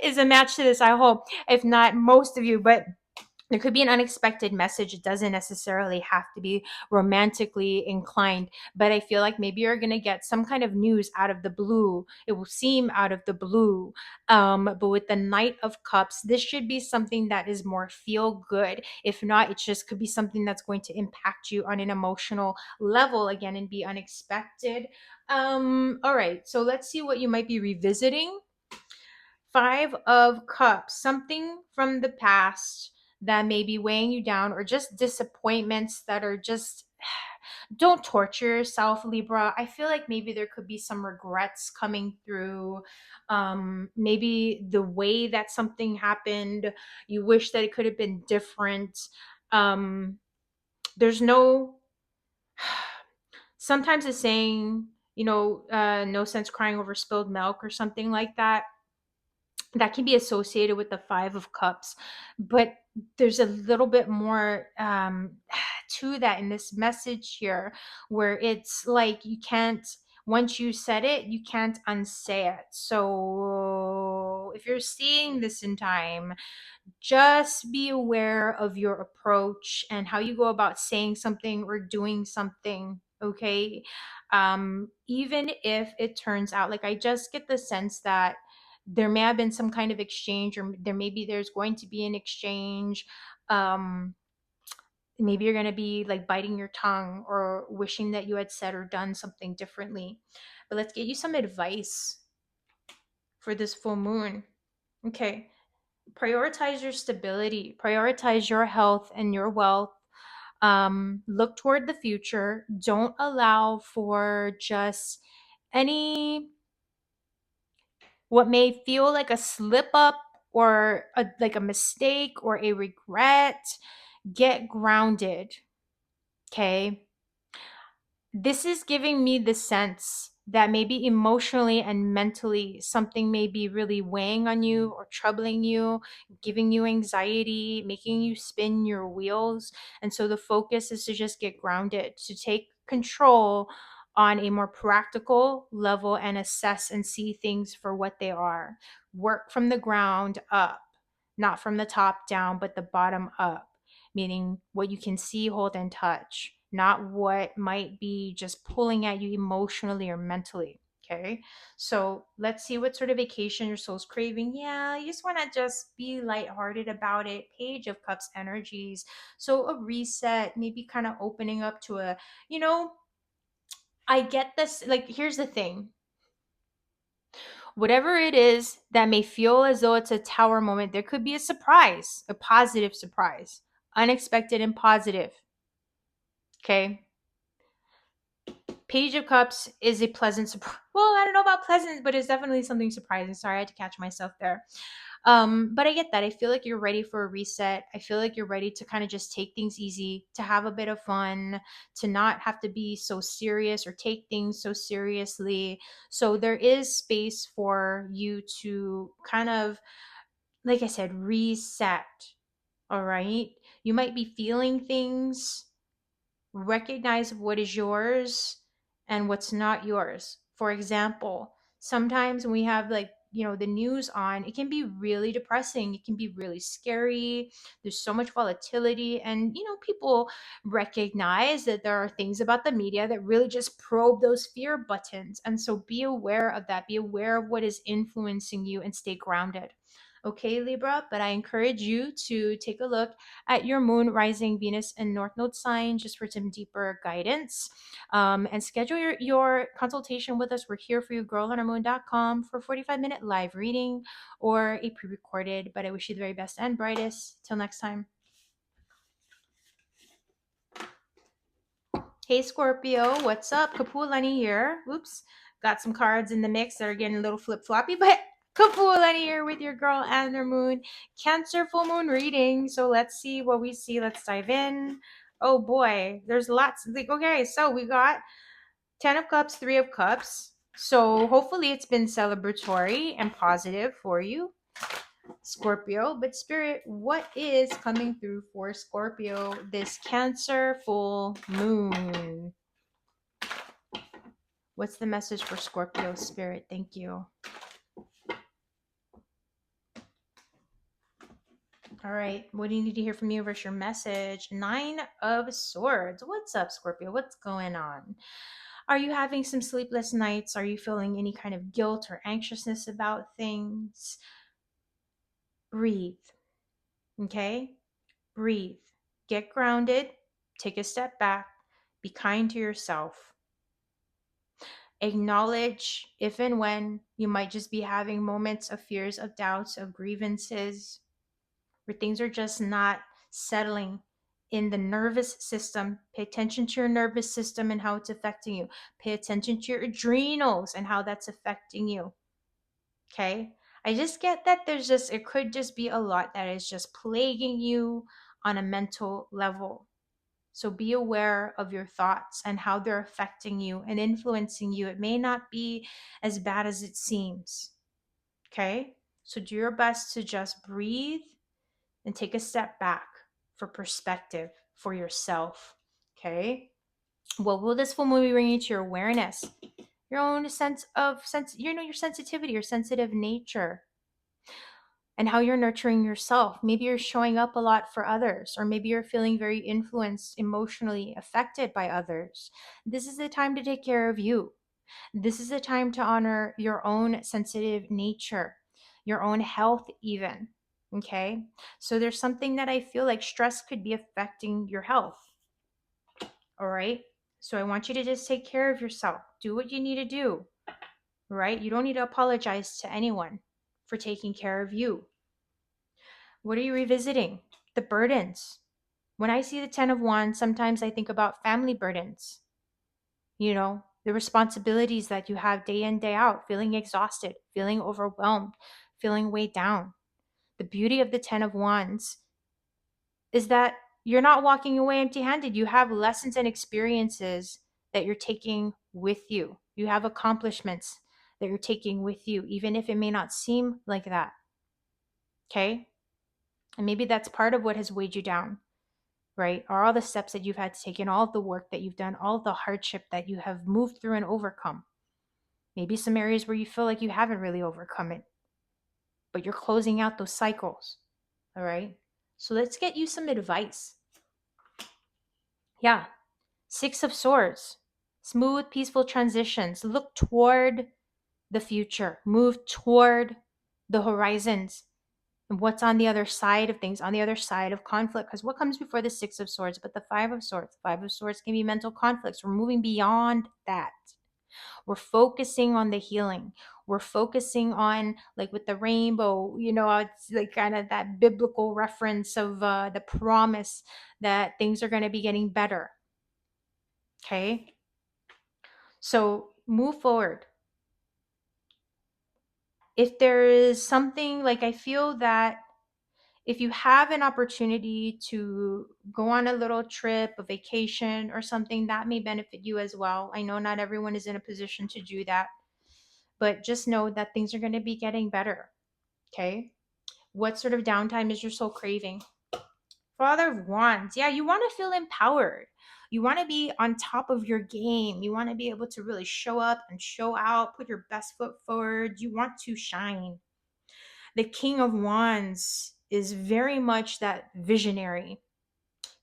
is a match to this, I hope. If not most of you, but there could be an unexpected message. It doesn't necessarily have to be romantically inclined, but I feel like maybe you're going to get some kind of news out of the blue. It will seem out of the blue. But with the Knight of Cups, this should be something that is more feel good. If not, it just could be something that's going to impact you on an emotional level again and be unexpected. All right, so let's see what you might be revisiting. Five of Cups, something from the past that may be weighing you down, or just disappointments that are just, don't torture yourself, Libra. I feel like maybe there could be some regrets coming through. Maybe the way that something happened, you wish that it could have been different. There's no, sometimes it's saying, no sense crying over spilled milk or something like that. That can be associated with the Five of Cups, but there's a little bit more to that in this message here, where it's like you can't, once you said it, you can't unsay it. So if you're seeing this in time, just be aware of your approach and how you go about saying something or doing something, okay? Even if it turns out, like, I just get the sense that there may have been some kind of exchange, or there's going to be an exchange. Maybe you're going to be like biting your tongue or wishing that you had said or done something differently. But let's get you some advice for this full moon. Okay, prioritize your stability, prioritize your health and your wealth. Look toward the future. Don't allow for just any, what may feel like a slip up, or like a mistake or a regret. Get grounded. Okay, this is giving me the sense that maybe emotionally and mentally something may be really weighing on you or troubling you, giving you anxiety, making you spin your wheels. And so the focus is to just get grounded, to take control on a more practical level and assess and see things for what they are. Work from the ground up, not from the top down, but the bottom up. meaning what you can see, hold, and touch, not what might be just pulling at you emotionally or mentally. Okay, so let's see what sort of vacation your soul's craving. Yeah, you just want to just be lighthearted about it. Page of Cups energies. So a reset, maybe kind of opening up to a, you know, I get this. Like, here's the thing, whatever it is that may feel as though it's a tower moment, there could be a surprise, a positive surprise, unexpected and positive. Okay. Page of Cups is a pleasant surprise. Well, I don't know about pleasant, but it's definitely something surprising. Sorry, I had to catch myself there. But I get that. I feel like you're ready for a reset. I feel like you're ready to kind of just take things easy, to have a bit of fun, to not have to be so serious or take things so seriously. So there is space for you to kind of, like I said, reset. All right. You might be feeling things, recognize what is yours and what's not yours. For example, sometimes when we have, like, the news on, it can be really depressing, it can be really scary, there's so much volatility, and people recognize that there are things about the media that really just probe those fear buttons. And so be aware of that, be aware of what is influencing you, and stay grounded. Okay, Libra, but I encourage you to take a look at your moon, rising, Venus, and North Node sign just for some deeper guidance. And schedule your consultation with us. We're here for you, girlonourmoon.com, for a 45-minute live reading or a pre-recorded. But I wish you the very best and brightest. Till next time. Hey, Scorpio, what's up? Kapualani here. Oops, got some cards in the mix that are getting a little flip-floppy, but Kapualani here with your girl and her moon. Cancer full moon reading. So let's see what we see. Let's dive in. Oh boy, there's lots. Like, okay, so we got 10 of Cups, 3 of Cups. So hopefully it's been celebratory and positive for you, Scorpio. But Spirit, what is coming through for Scorpio this Cancer full moon? What's the message for Scorpio, Spirit? Thank you. All right, what do you need to hear from me versus your message? 9 of Swords. What's up, Scorpio? What's going on? Are you having some sleepless nights? Are you feeling any kind of guilt or anxiousness about things? Breathe. Okay? Breathe. Get grounded. Take a step back. Be kind to yourself. Acknowledge if and when you might just be having moments of fears, of doubts, of grievances, where things are just not settling in the nervous system. Pay attention to your nervous system and how it's affecting you. Pay attention to your adrenals and how that's affecting you. Okay? I just get that it could just be a lot that is just plaguing you on a mental level. So be aware of your thoughts and how they're affecting you and influencing you. It may not be as bad as it seems. Okay? So do your best to just breathe and take a step back for perspective for yourself. Okay? What will this full moon be bringing to your awareness? Your own your sensitivity, your sensitive nature, and how you're nurturing yourself. Maybe you're showing up a lot for others, or maybe you're feeling very influenced, emotionally affected by others. This is the time to take care of you. This is the time to honor your own sensitive nature, your own health, even. Okay? So there's something that I feel like stress could be affecting your health. All right? So I want you to just take care of yourself. Do what you need to do. Right? You don't need to apologize to anyone for taking care of you. What are you revisiting? The burdens. When I see the 10 of Wands, sometimes I think about family burdens. The responsibilities that you have day in, day out, feeling exhausted, feeling overwhelmed, feeling weighed down. The beauty of the 10 of Wands is that you're not walking away empty-handed. You have lessons and experiences that you're taking with you. You have accomplishments that you're taking with you, even if it may not seem like that. Okay? And maybe that's part of what has weighed you down, right? Are all the steps that you've had to take and all of the work that you've done, all of the hardship that you have moved through and overcome. Maybe some areas where you feel like you haven't really overcome it, but you're closing out those cycles. All right. So let's get you some advice Yeah. Six of Swords. Smooth, peaceful transitions. Look toward the future. Move toward the horizons and what's on the other side of things, on the other side of conflict. Because what comes before the Six of Swords but the Five of Swords? Five of Swords can be mental conflicts. We're moving beyond that. We're focusing on the healing. We're focusing on, like with the rainbow, it's like kind of that biblical reference of the promise that things are going to be getting better. Okay. So move forward. If there is something, like, I feel that if you have an opportunity to go on a little trip, a vacation or something, that may benefit you as well. I know not everyone is in a position to do that, but just know that things are going to be getting better. Okay. What sort of downtime is your soul craving? Father of Wands. Yeah, you want to feel empowered. You want to be on top of your game. You want to be able to really show up and show out, put your best foot forward. You want to shine. The King of Wands is very much that visionary.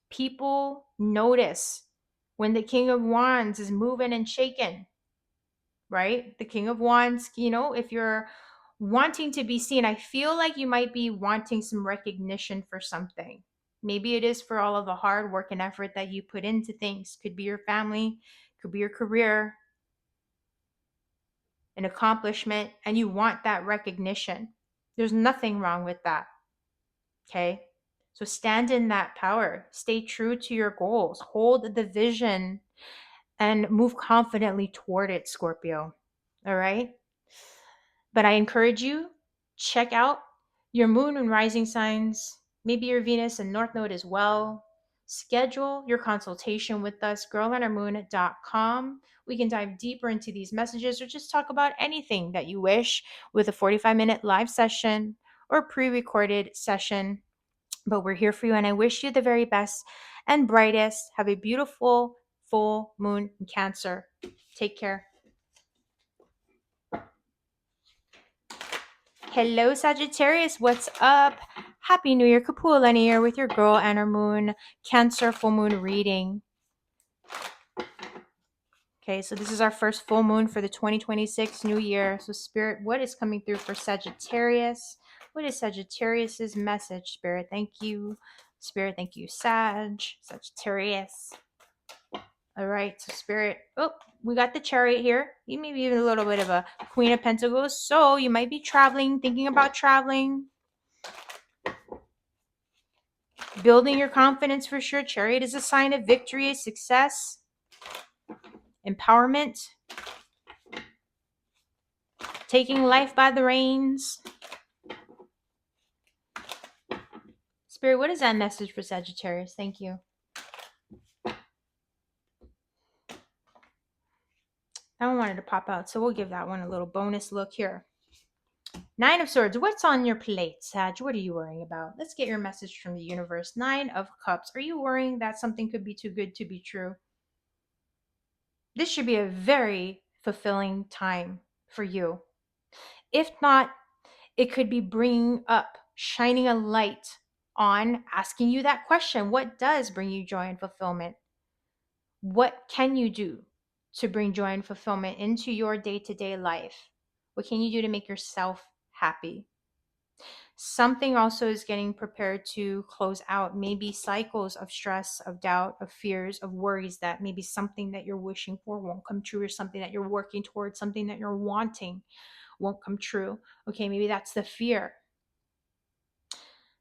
People notice when the King of Wands is moving and shaking, right? The King of Wands, if you're wanting to be seen, I feel like you might be wanting some recognition for something. Maybe it is for all of the hard work and effort that you put into things. Could be your family, could be your career, an accomplishment, and you want that recognition. There's nothing wrong with that. Okay? So stand in that power. Stay true to your goals. Hold the vision and move confidently toward it, Scorpio. All right? But I encourage you, check out your moon and rising signs, maybe your Venus and North Node as well. Schedule your consultation with us, girlandourmoon.com. We can dive deeper into these messages or just talk about anything that you wish with a 45-minute live session or pre-recorded session. But we're here for you, and I wish you the very best and brightest. Have a beautiful full moon in Cancer. Take care. Hello, Sagittarius. What's up? Happy New Year. Kapualani here with your girl and her moon Cancer full moon reading. Okay, so this is our first full moon for the 2026 new year. So, Spirit, what is coming through for Sagittarius? What is Sagittarius's message, Spirit? Thank you. Spirit, thank you, Sagittarius. All right, so Spirit. Oh, we got the Chariot here. You may be even a little bit of a Queen of Pentacles. So you might be traveling, thinking about traveling. Building your confidence for sure. Chariot is a sign of victory, success, empowerment. Taking life by the reins. Spirit, what is that message for Sagittarius? Thank you. That one wanted to pop out, so we'll give that one a little bonus look here. Nine of Swords. What's on your plate, Sag? What are you worrying about? Let's get your message from the universe. Nine of Cups. Are you worrying that something could be too good to be true? This should be a very fulfilling time for you. If not, it could be bringing up, shining a light on, asking you that question. What does bring you joy and fulfillment? What can you do to bring joy and fulfillment into your day-to-day life? What can you do to make yourself happy? Something also is getting prepared to close out, maybe cycles of stress, of doubt, of fears, of worries that maybe something that you're wishing for won't come true, or something that you're working towards, something that you're wanting won't come true. Okay, maybe that's the fear.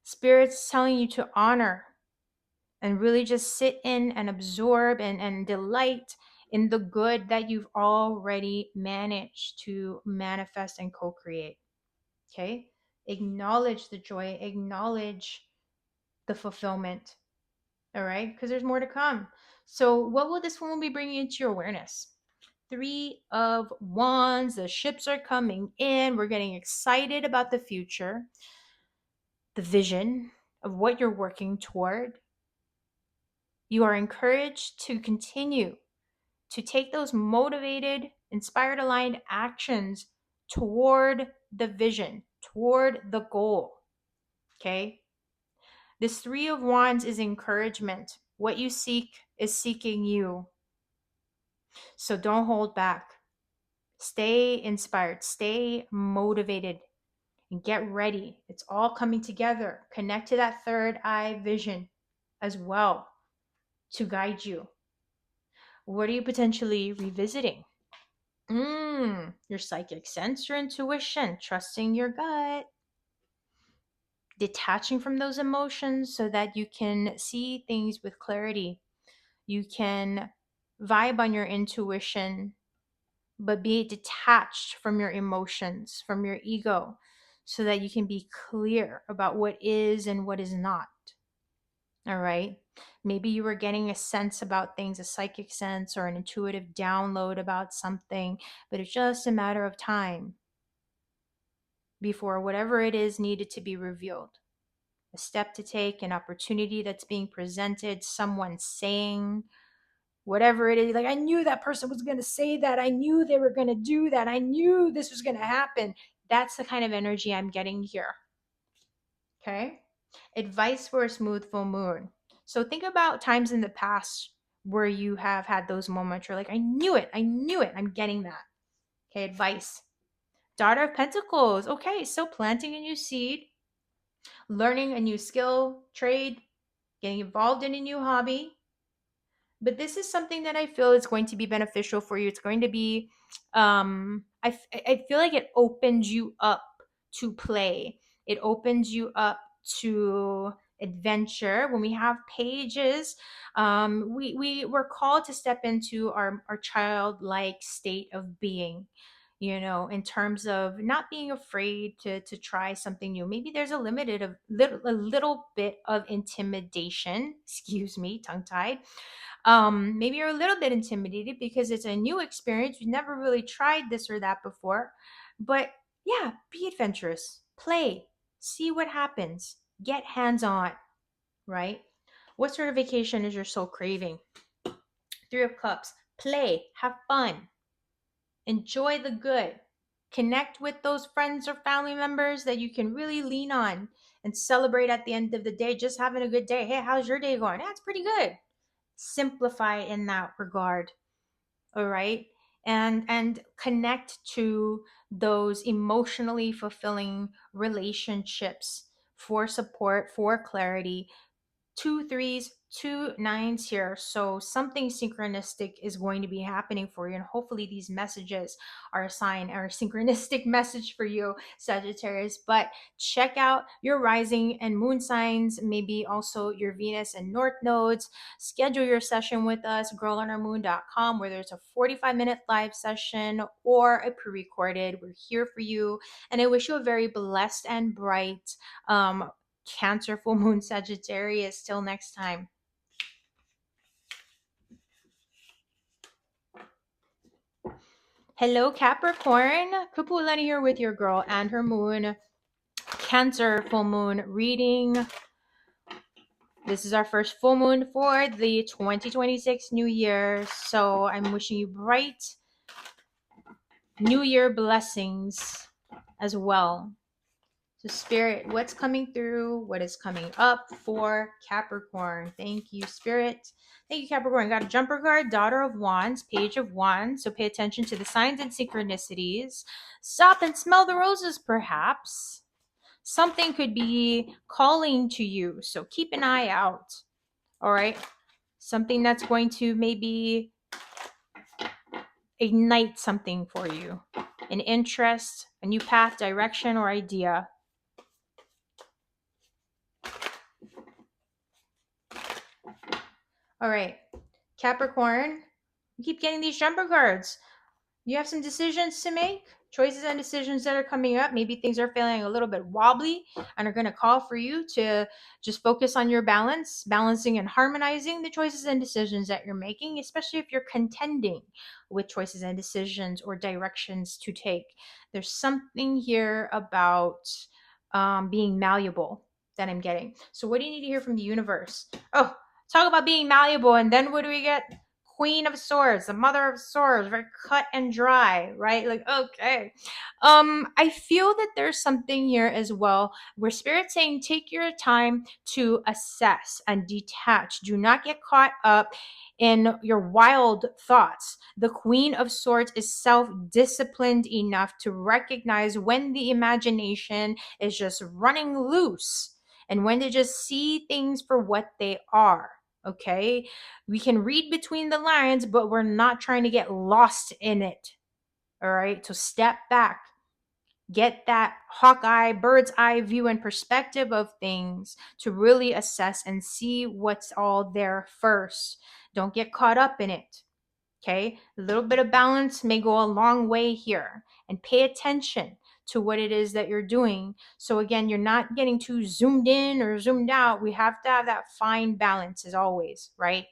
Spirit's telling you to honor and really just sit in and absorb and delight in the good that you've already managed to manifest and co-create. Okay? Acknowledge the joy, acknowledge the fulfillment. All right? Because there's more to come. So, what will this one be bringing into your awareness? Three of Wands, the ships are coming in. We're getting excited about the future, the vision of what you're working toward. You are encouraged to continue to take those motivated, inspired, aligned actions toward the vision, toward the goal. Okay? This Three of Wands is encouragement. What you seek is seeking you. So don't hold back. Stay inspired, stay motivated, and get ready. It's all coming together. Connect to that third eye vision as well to guide you. What are you potentially revisiting? Your psychic sense, your intuition, trusting your gut, detaching from those emotions so that you can see things with clarity. You can vibe on your intuition, but be detached from your emotions, from your ego, so that you can be clear about what is and what is not. All right. Maybe you were getting a sense about things, a psychic sense or an intuitive download about something, but it's just a matter of time before whatever it is needed to be revealed. A step to take, an opportunity that's being presented, someone saying whatever it is. Like, I knew that person was going to say that. I knew they were going to do that. I knew this was going to happen. That's the kind of energy I'm getting here. Okay. Advice for a smooth full moon. So think about times in the past where you have had those moments. You're like, I knew it. I knew it. I'm getting that. Okay. Advice. Daughter of Pentacles. Okay. So planting a new seed, learning a new skill, trade, getting involved in a new hobby. But this is something that I feel is going to be beneficial for you. It's going to be, I feel like it opens you up to play. It opens you up to adventure. When we have pages, we're called to step into our childlike state of being, you know, in terms of not being afraid to try something new. Maybe there's a little bit of intimidation, excuse me, tongue tied. Maybe you're a little bit intimidated because it's a new experience. You've never really tried this or that before. But yeah, be adventurous, play, see what happens, get hands on, right? What sort of vacation is your soul craving? Three of Cups. Play, have fun, enjoy the good, connect with those friends or family members that you can really lean on and celebrate at the end of the day, just having a good day. Hey, how's your day going? Yeah, it's pretty good. Simplify in that regard. All right. And connect to those emotionally fulfilling relationships for support, for clarity. 2 3s, 2 9s here. So something synchronistic is going to be happening for you. And hopefully these messages are a sign or a synchronistic message for you, Sagittarius. But check out your rising and moon signs, maybe also your Venus and North nodes. Schedule your session with us, girlonourmoon.com, where there's a 45-minute live session or a pre-recorded. We're here for you. And I wish you a very blessed and bright Cancer, full moon, Sagittarius. Till next time. Hello, Capricorn. Kapualani here with your girl and her moon. Cancer, full moon reading. This is our first full moon for the 2026 New Year. So I'm wishing you bright New Year blessings as well. So Spirit, what's coming through? What is coming up for Capricorn? Thank you, Spirit. Thank you, Capricorn. Got a jumper card, Daughter of Wands, Page of Wands. So pay attention to the signs and synchronicities. Stop and smell the roses, perhaps. Something could be calling to you. So keep an eye out. All right. Something that's going to maybe ignite something for you. An interest, a new path, direction, or idea. All right, Capricorn, you keep getting these jumper cards. You have some decisions to make, choices and decisions that are coming up. Maybe things are feeling a little bit wobbly and are going to call for you to just focus on your balancing and harmonizing the choices and decisions that you're making, especially if you're contending with choices and decisions or directions to take. There's something here about being malleable that I'm getting. So what do you need to hear from the universe? Oh, talk about being malleable, and then what do we get? Queen of Swords, the Mother of Swords, very cut and dry, right? Like, okay. I feel that there's something here as well where Spirit's saying take your time to assess and detach. Do not get caught up in your wild thoughts. The Queen of Swords is self-disciplined enough to recognize when the imagination is just running loose and when to just see things for what they are. Okay, we can read between the lines, but we're not trying to get lost in it. All right, so step back, get that hawk-eye, bird's eye view and perspective of things to really assess and see what's all there first. Don't get caught up in it. Okay, a little bit of balance may go a long way here, and pay attention to what it is that you're doing. So again, you're not getting too zoomed in or zoomed out. We have to have that fine balance as always, right?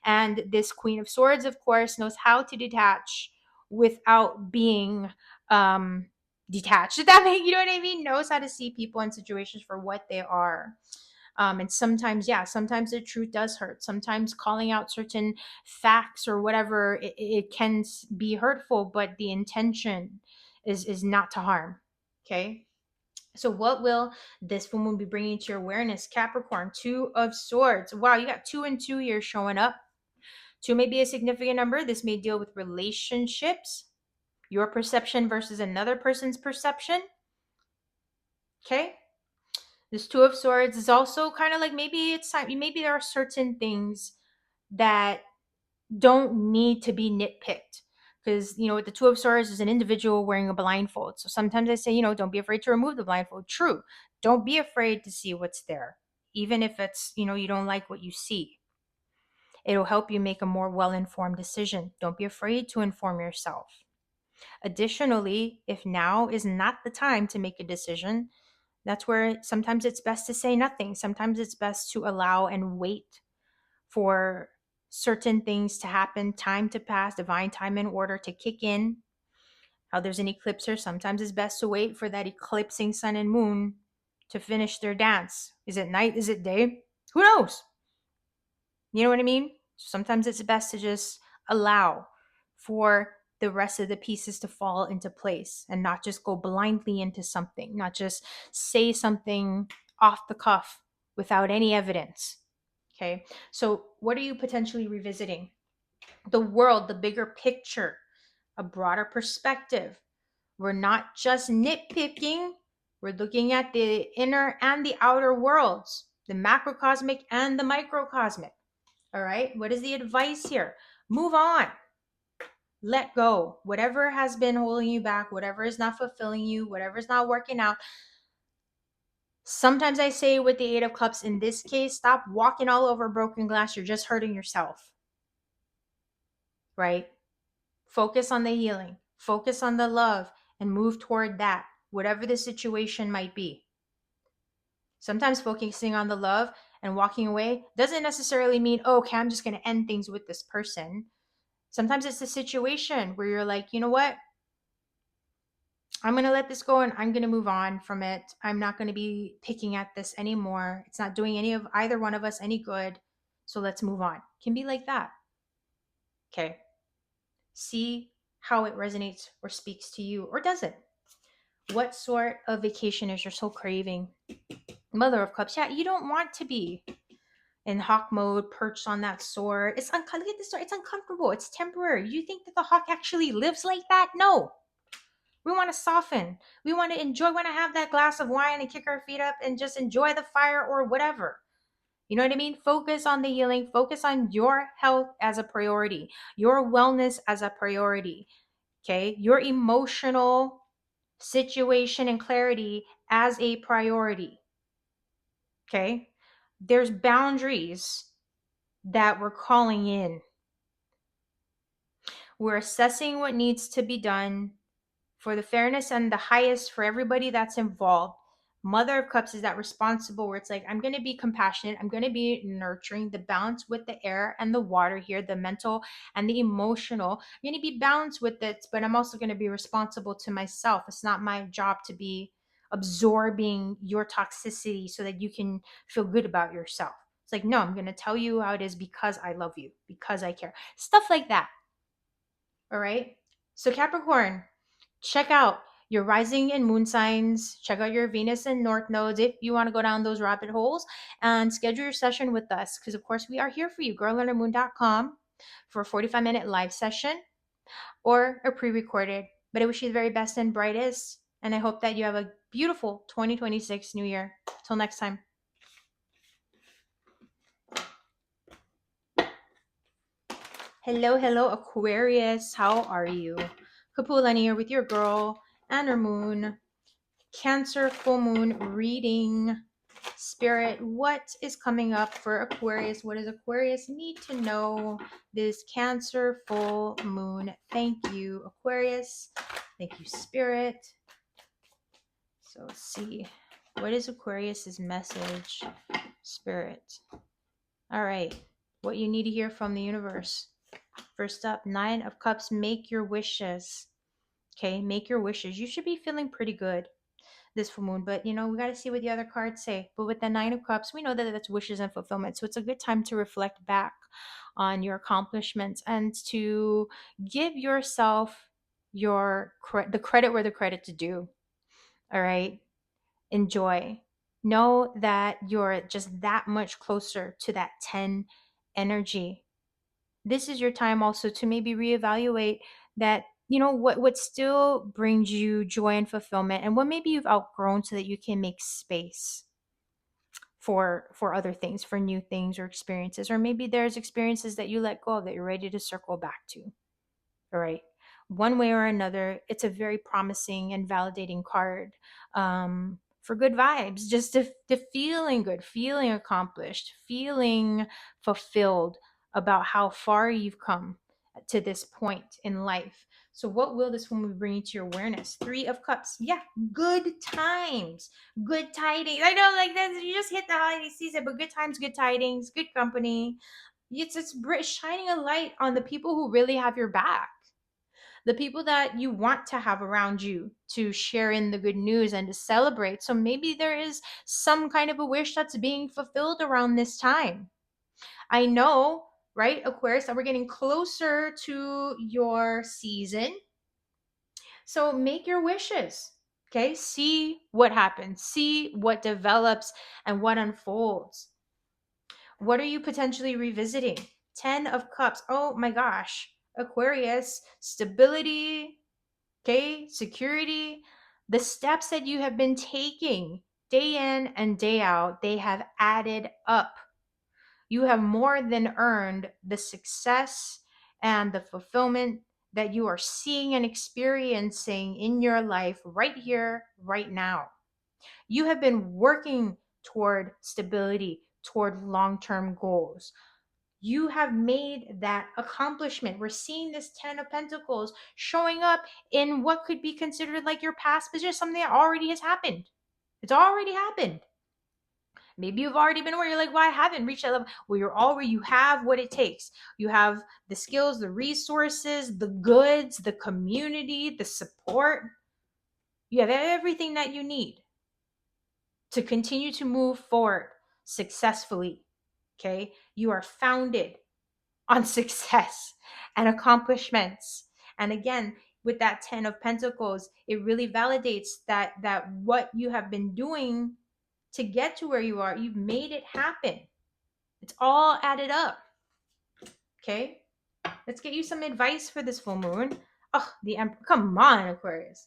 And this Queen of Swords, of course, knows how to detach without being detached. Did that make, you know what I mean? Knows how to see people and situations for what they are. And sometimes, yeah, sometimes the truth does hurt. Sometimes calling out certain facts or whatever, it can be hurtful, but the intention is not to harm. Okay. So what will this full moon be bringing to your awareness? Capricorn, Two of Swords. Wow, you got 2 and 2 here showing up. 2 may be a significant number. This may deal with relationships, your perception versus another person's perception. Okay. This Two of Swords is also kind of like maybe it's time, maybe there are certain things that don't need to be nitpicked. Because, with the Two of Swords is an individual wearing a blindfold. So sometimes I say, don't be afraid to remove the blindfold. True. Don't be afraid to see what's there. Even if it's, you don't like what you see. It'll help you make a more well-informed decision. Don't be afraid to inform yourself. Additionally, if now is not the time to make a decision, that's where sometimes it's best to say nothing. Sometimes it's best to allow and wait for certain things to happen, time to pass, divine time and order to kick in. How there's an eclipse here, sometimes it's best to wait for that eclipsing sun and moon to finish their dance. Is it night? Is it day? Who knows? You know what I mean? Sometimes it's best to just allow for the rest of the pieces to fall into place and not just go blindly into something, not just say something off the cuff without any evidence. Okay. So, what are you potentially revisiting? The world, the bigger picture, a broader perspective. We're not just nitpicking, we're looking at the inner and the outer worlds, the macrocosmic and the microcosmic. All right. What is the advice here? Move on. Let go. Whatever has been holding you back, whatever is not fulfilling you, whatever is not working out. Sometimes I say with the Eight of Cups, in this case, stop walking all over broken glass. You're just hurting yourself. Right? Focus on the healing. Focus on the love and move toward that, whatever the situation might be. Sometimes focusing on the love and walking away doesn't necessarily mean, oh, okay, I'm just going to end things with this person. Sometimes it's a situation where you're like, you know what? I'm going to let this go and I'm going to move on from it. I'm not going to be picking at this anymore. It's not doing any of either one of us any good. So let's move on. Can be like that. Okay. See how it resonates or speaks to you or doesn't. What sort of vacation is your soul craving? Mother of Cups. Yeah, you don't want to be in hawk mode, perched on that sword. Look at this sword. It's uncomfortable. It's temporary. You think that the hawk actually lives like that? No. We want to soften. We want to enjoy. We want to have that glass of wine and kick our feet up and just enjoy the fire or whatever. You know what I mean? Focus on the healing. Focus on your health as a priority, your wellness as a priority. Okay. Your emotional situation and clarity as a priority. Okay. There's boundaries that we're calling in. We're assessing what needs to be done for the fairness and the highest for everybody that's involved. Mother of Cups is that responsible where it's like, I'm going to be compassionate. I'm going to be nurturing, the balance with the air and the water here, the mental and the emotional. I'm going to be balanced with it, but I'm also going to be responsible to myself. It's not my job to be absorbing your toxicity so that you can feel good about yourself. It's like, no, I'm going to tell you how it is because I love you, because I care. Stuff like that. All right. So, Capricorn, check out your rising and moon signs. Check out your Venus and North nodes if you want to go down those rabbit holes, and schedule your session with us. Because, of course, we are here for you, girlundermoon.com, for a 45-minute live session or a pre recorded. But I wish you the very best and brightest. And I hope that you have a beautiful 2026 new year. Till next time. Hello, hello, Aquarius. How are you? Kapualani here with your girl and her moon. Cancer full moon reading. Spirit, what is coming up for Aquarius? What does Aquarius need to know this Cancer full moon? Thank you, Aquarius. Thank you, Spirit. So let's see. What is Aquarius's message? Spirit. All right. What you need to hear from the universe. First up, 9 of Cups. Make your wishes. Okay, make your wishes. You should be feeling pretty good this full moon, but we got to see what the other cards say. But with the 9 of Cups, we know that that's wishes and fulfillment. So it's a good time to reflect back on your accomplishments and to give yourself the credit where the credit's due. All right, enjoy. Know that you're just that much closer to that 10 energy. This is your time also to maybe reevaluate that, what still brings you joy and fulfillment, and what maybe you've outgrown, so that you can make space for other things, for new things or experiences. Or maybe there's experiences that you let go of that you're ready to circle back to. All right. One way or another, it's a very promising and validating card, for good vibes, just to feeling good, feeling accomplished, feeling fulfilled about how far you've come to this point in life. So what will this woman bring to your awareness? 3 of Cups. Yeah, good times, good tidings. I know, like that, you just hit the holiday season, but good times, good tidings, good company. It's shining a light on the people who really have your back, the people that you want to have around you to share in the good news and to celebrate. So maybe there is some kind of a wish that's being fulfilled around this time. I know, right, Aquarius, that we're getting closer to your season. So make your wishes. Okay, see what happens, see what develops and what unfolds. What are you potentially revisiting? 10 of Cups. Oh my gosh. Aquarius, stability, okay, security. The steps that you have been taking day in and day out, they have added up. You have more than earned the success and the fulfillment that you are seeing and experiencing in your life right here, right now. You have been working toward stability, toward long-term goals. You have made that accomplishment. We're seeing this 10 of Pentacles showing up in what could be considered like your past position, something that already has happened. It's already happened. Maybe you've already been where you're like, well, I haven't reached that level. Well, you're already, you have what it takes. You have the skills, the resources, the goods, the community, the support. You have everything that you need to continue to move forward successfully. Okay. You are founded on success and accomplishments. And again, with that 10 of Pentacles, it really validates that what you have been doing to get to where you are, you've made it happen. It's all added up. Okay? Let's get you some advice for this full moon. Oh, the Emperor. Come on, Aquarius.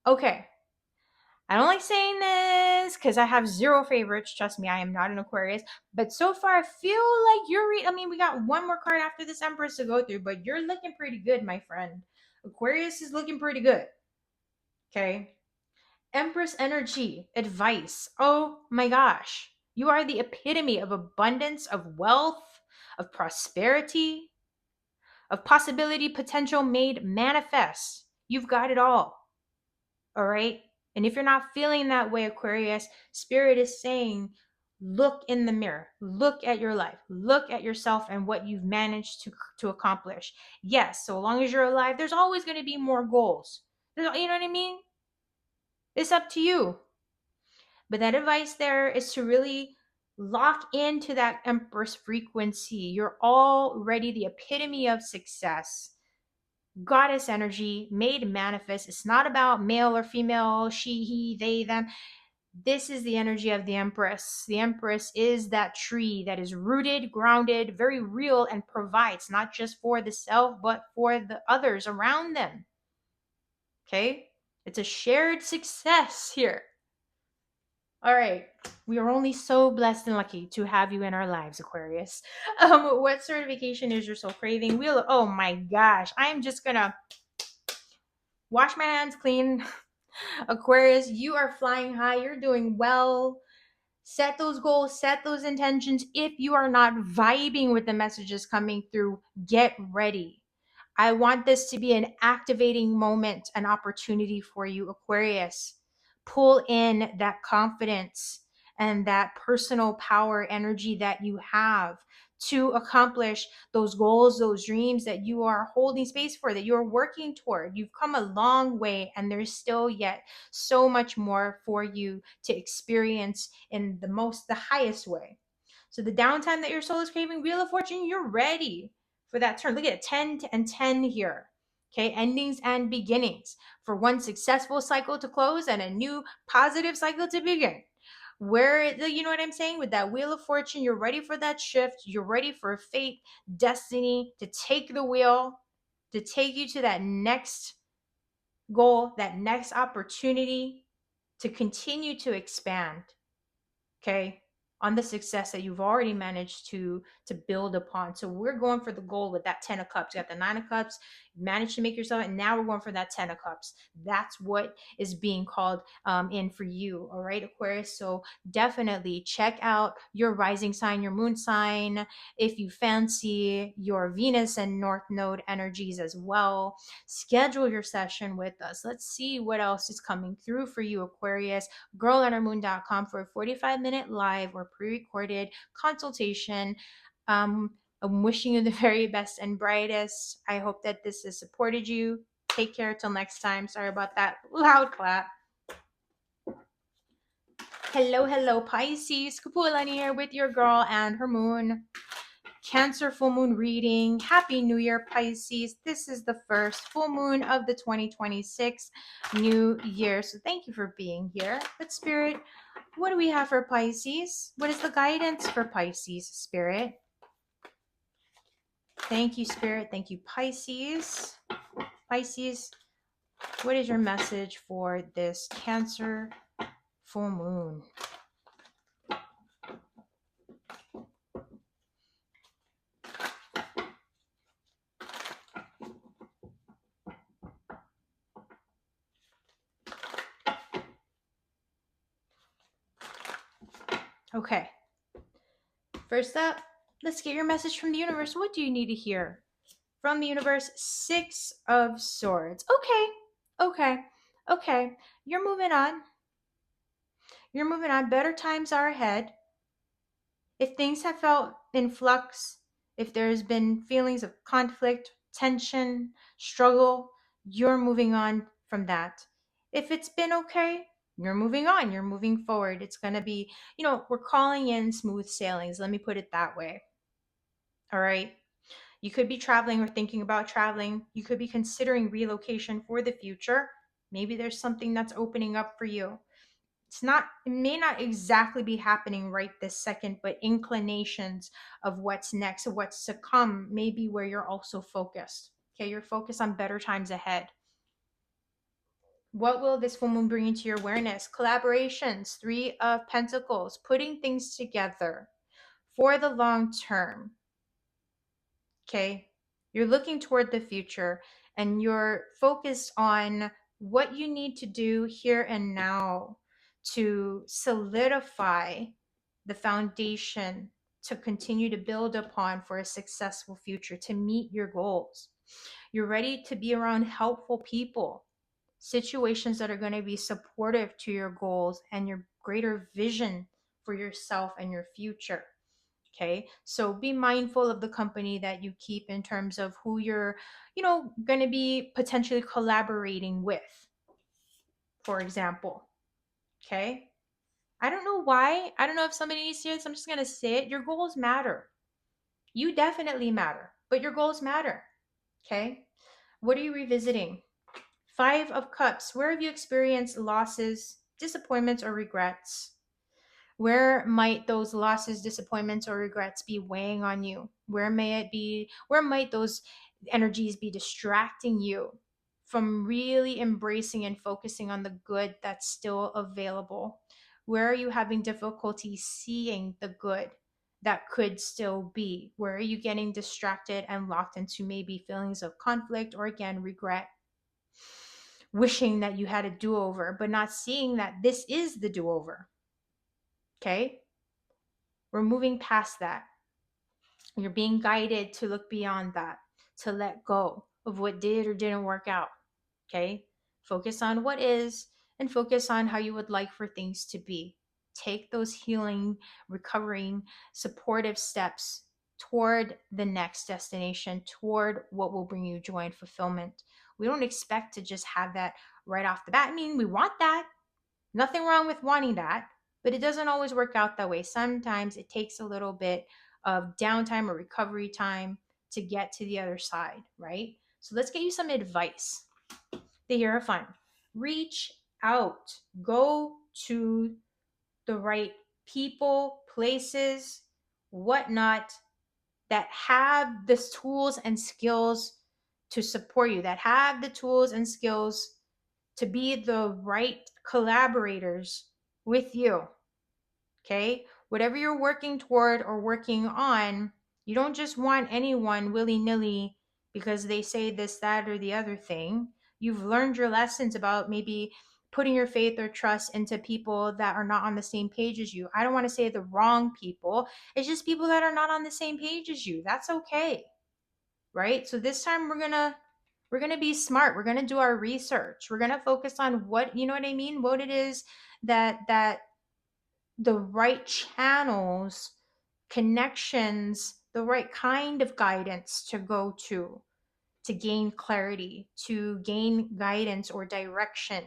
Okay. I don't like saying this because I have 0 favorites. Trust me, I am not an Aquarius. But so far, I feel like we got one more card after this Empress to go through, but you're looking pretty good, my friend. Aquarius is looking pretty good. Okay. Empress energy, advice. Oh my gosh. You are the epitome of abundance, of wealth, of prosperity, of possibility, potential made manifest. You've got it all. All right. And if you're not feeling that way, Aquarius, Spirit is saying, look in the mirror, look at your life, look at yourself and what you've managed to accomplish. Yes, so long as you're alive, there's always going to be more goals. You know what I mean? It's up to you. But that advice there is to really Lock into that Empress frequency. You're already the epitome of success. Goddess energy made manifest. It's not about male or female, she, he, they, them. This is the energy of the Empress. The Empress is that tree that is rooted, grounded, very real, and provides not just for the self, but for the others around them. Okay? It's a shared success here. All right. We are only so blessed and lucky to have you in our lives, Aquarius. What certification is your soul craving? Oh my gosh. I'm just gonna wash my hands clean. Aquarius, you are flying high. You're doing well. Set those goals, set those intentions. If you are not vibing with the messages coming through, get ready. I want this to be an activating moment, an opportunity for you, Aquarius. Pull in that confidence and that personal power energy that you have to accomplish those goals, those dreams that you are holding space for, that you're working toward. You've come a long way, and there's still yet so much more for you to experience in the highest way. So the downtime that your soul is craving, Wheel of Fortune, you're ready for that turn. Look at it, 10 and 10 here. Okay, endings and beginnings. For one successful cycle to close and a new positive cycle to begin. You know what I'm saying? With that Wheel of Fortune, you're ready for that shift. You're ready for fate, destiny to take the wheel, to take you to that next goal, that next opportunity to continue to expand. Okay, on the success that you've already managed to build upon. So we're going for the goal with that 10 of cups. You got the 9 of cups, you managed to make yourself, and now we're going for that 10 of cups. That's what is being called in for you. All right, Aquarius. So definitely check out your rising sign, your moon sign, if you fancy your Venus and North Node energies as well. Schedule your session with us. Let's see what else is coming through for you, Aquarius. girlonhermoon.com for a 45-minute live or pre-recorded consultation. I'm wishing you the very best and brightest. I hope that this has supported you. Take care till next time. Sorry about that loud clap. Hello, Pisces. Kapualani here with your girl and her moon. Cancer full moon reading. Happy New Year, Pisces. This is the first full moon of the 2026 new year. So thank you for being here. But Spirit, what do we have for Pisces? What is the guidance for Pisces, Spirit? Thank you, Spirit. Thank you, Pisces. Pisces, what is your message for this Cancer full moon? Okay. First up, let's get your message from the universe. What do you need to hear from the universe? 6 of Swords. Okay. You're moving on. Better times are ahead. If things have felt in flux, if there's been feelings of conflict, tension, struggle, you're moving on from that. If it's been okay, you're moving on. You're moving forward. It's going to be, we're calling in smooth sailings. Let me put it that way. All right. You could be traveling or thinking about traveling. You could be considering relocation for the future. Maybe there's something that's opening up for you. It may not exactly be happening right this second, but inclinations of what's next, of what's to come, may be where you're also focused. Okay, you're focused on better times ahead. What will this full moon bring into your awareness? Collaborations, 3 of Pentacles, putting things together for the long term. Okay, you're looking toward the future and you're focused on what you need to do here and now to solidify the foundation to continue to build upon for a successful future, to meet your goals. You're ready to be around helpful people, situations that are going to be supportive to your goals and your greater vision for yourself and your future. Okay, so be mindful of the company that you keep in terms of who you're, going to be potentially collaborating with, for example. Okay, I don't know why. I don't know if somebody needs to hear this. I'm just going to say it. Your goals matter. You definitely matter, but your goals matter. Okay. What are you revisiting? Five of Cups. Where have you experienced losses, disappointments, or regrets? Where might those losses, disappointments, or regrets be weighing on you? Where might those energies be distracting you from really embracing and focusing on the good that's still available? Where are you having difficulty seeing the good that could still be? Where are you getting distracted and locked into maybe feelings of conflict or again, regret? Wishing that you had a do over, but not seeing that this is the do over. Okay? We're moving past that. You're being guided to look beyond that, to let go of what did or didn't work out. Okay? Focus on what is and focus on how you would like for things to be. Take those healing, recovering, supportive steps toward the next destination, toward what will bring you joy and fulfillment. We don't expect to just have that right off the bat. I mean, we want that. Nothing wrong with wanting that, but it doesn't always work out that way. Sometimes it takes a little bit of downtime or recovery time to get to the other side, right? So let's get you some advice. The Year of Fun. Reach out, go to the right people, places, whatnot that have the tools and skills to support you, that have the tools and skills to be the right collaborators with you. Okay? Whatever you're working toward or working on, you don't just want anyone willy-nilly because they say this, that, or the other thing. You've learned your lessons about maybe putting your faith or trust into people that are not on the same page as you. I don't want to say the wrong people. It's just people that are not on the same page as you. That's okay. Right? So this time we're going to be smart. We're going to do our research. We're going to focus on what, you know what I mean? What it is that the right channels, connections, the right kind of guidance to go to gain clarity, to gain guidance or direction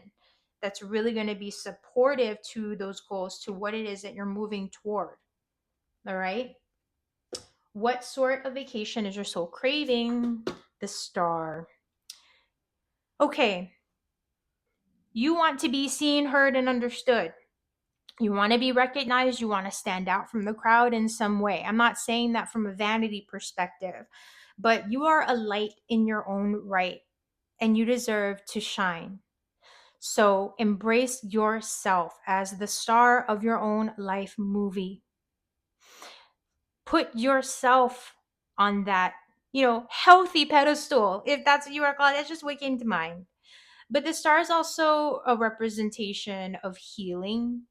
that's really going to be supportive to those goals, to what it is that you're moving toward. All right. What sort of vacation is your soul craving? The Star. Okay. You want to be seen, heard, and understood. You want to be recognized. You want to stand out from the crowd in some way. I'm not saying that from a vanity perspective, but you are a light in your own right and you deserve to shine. So embrace yourself as the star of your own life movie. Put yourself on that, healthy pedestal, if that's what you are called. That's just what came to mind. But the star is also a representation of healing.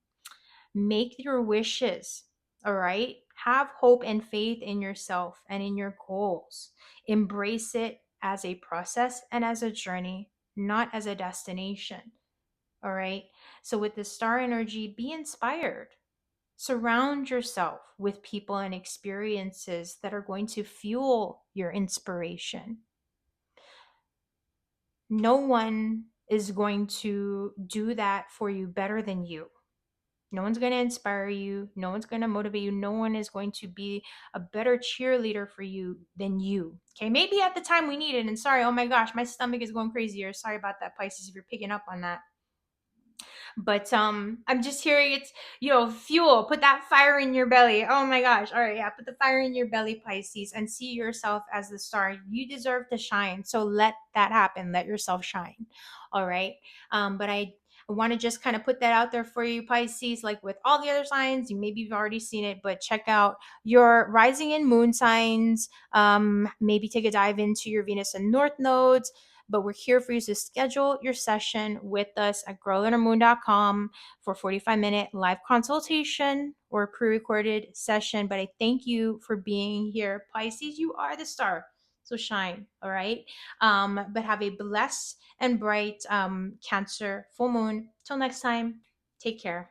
Make your wishes, all right? Have hope and faith in yourself and in your goals. Embrace it as a process and as a journey, not as a destination, all right? So, with the star energy, be inspired. Surround yourself with people and experiences that are going to fuel your inspiration. No one is going to do that for you better than you. No one's going to inspire you. No one's going to motivate you. No one is going to be a better cheerleader for you than you. Okay, maybe at the time we need it. And sorry, oh my gosh, my stomach is going crazy. Or sorry about that, Pisces, if you're picking up on that. But I'm just hearing it's, fuel. Put that fire in your belly. Oh my gosh. All right, yeah, put the fire in your belly, Pisces, and see yourself as the star. You deserve to shine. So let that happen. Let yourself shine. All right. But I want to just kind of put that out there for you, Pisces. Like with all the other signs, maybe you've already seen it, but check out your rising and moon signs. Maybe take a dive into your Venus and North nodes. But we're here for you to schedule your session with us at girlinhermoon.com for 45-minute live consultation or pre-recorded session. But I thank you for being here. Pisces, you are the star. So shine, all right? But have a blessed and bright Cancer full moon. Till next time, take care.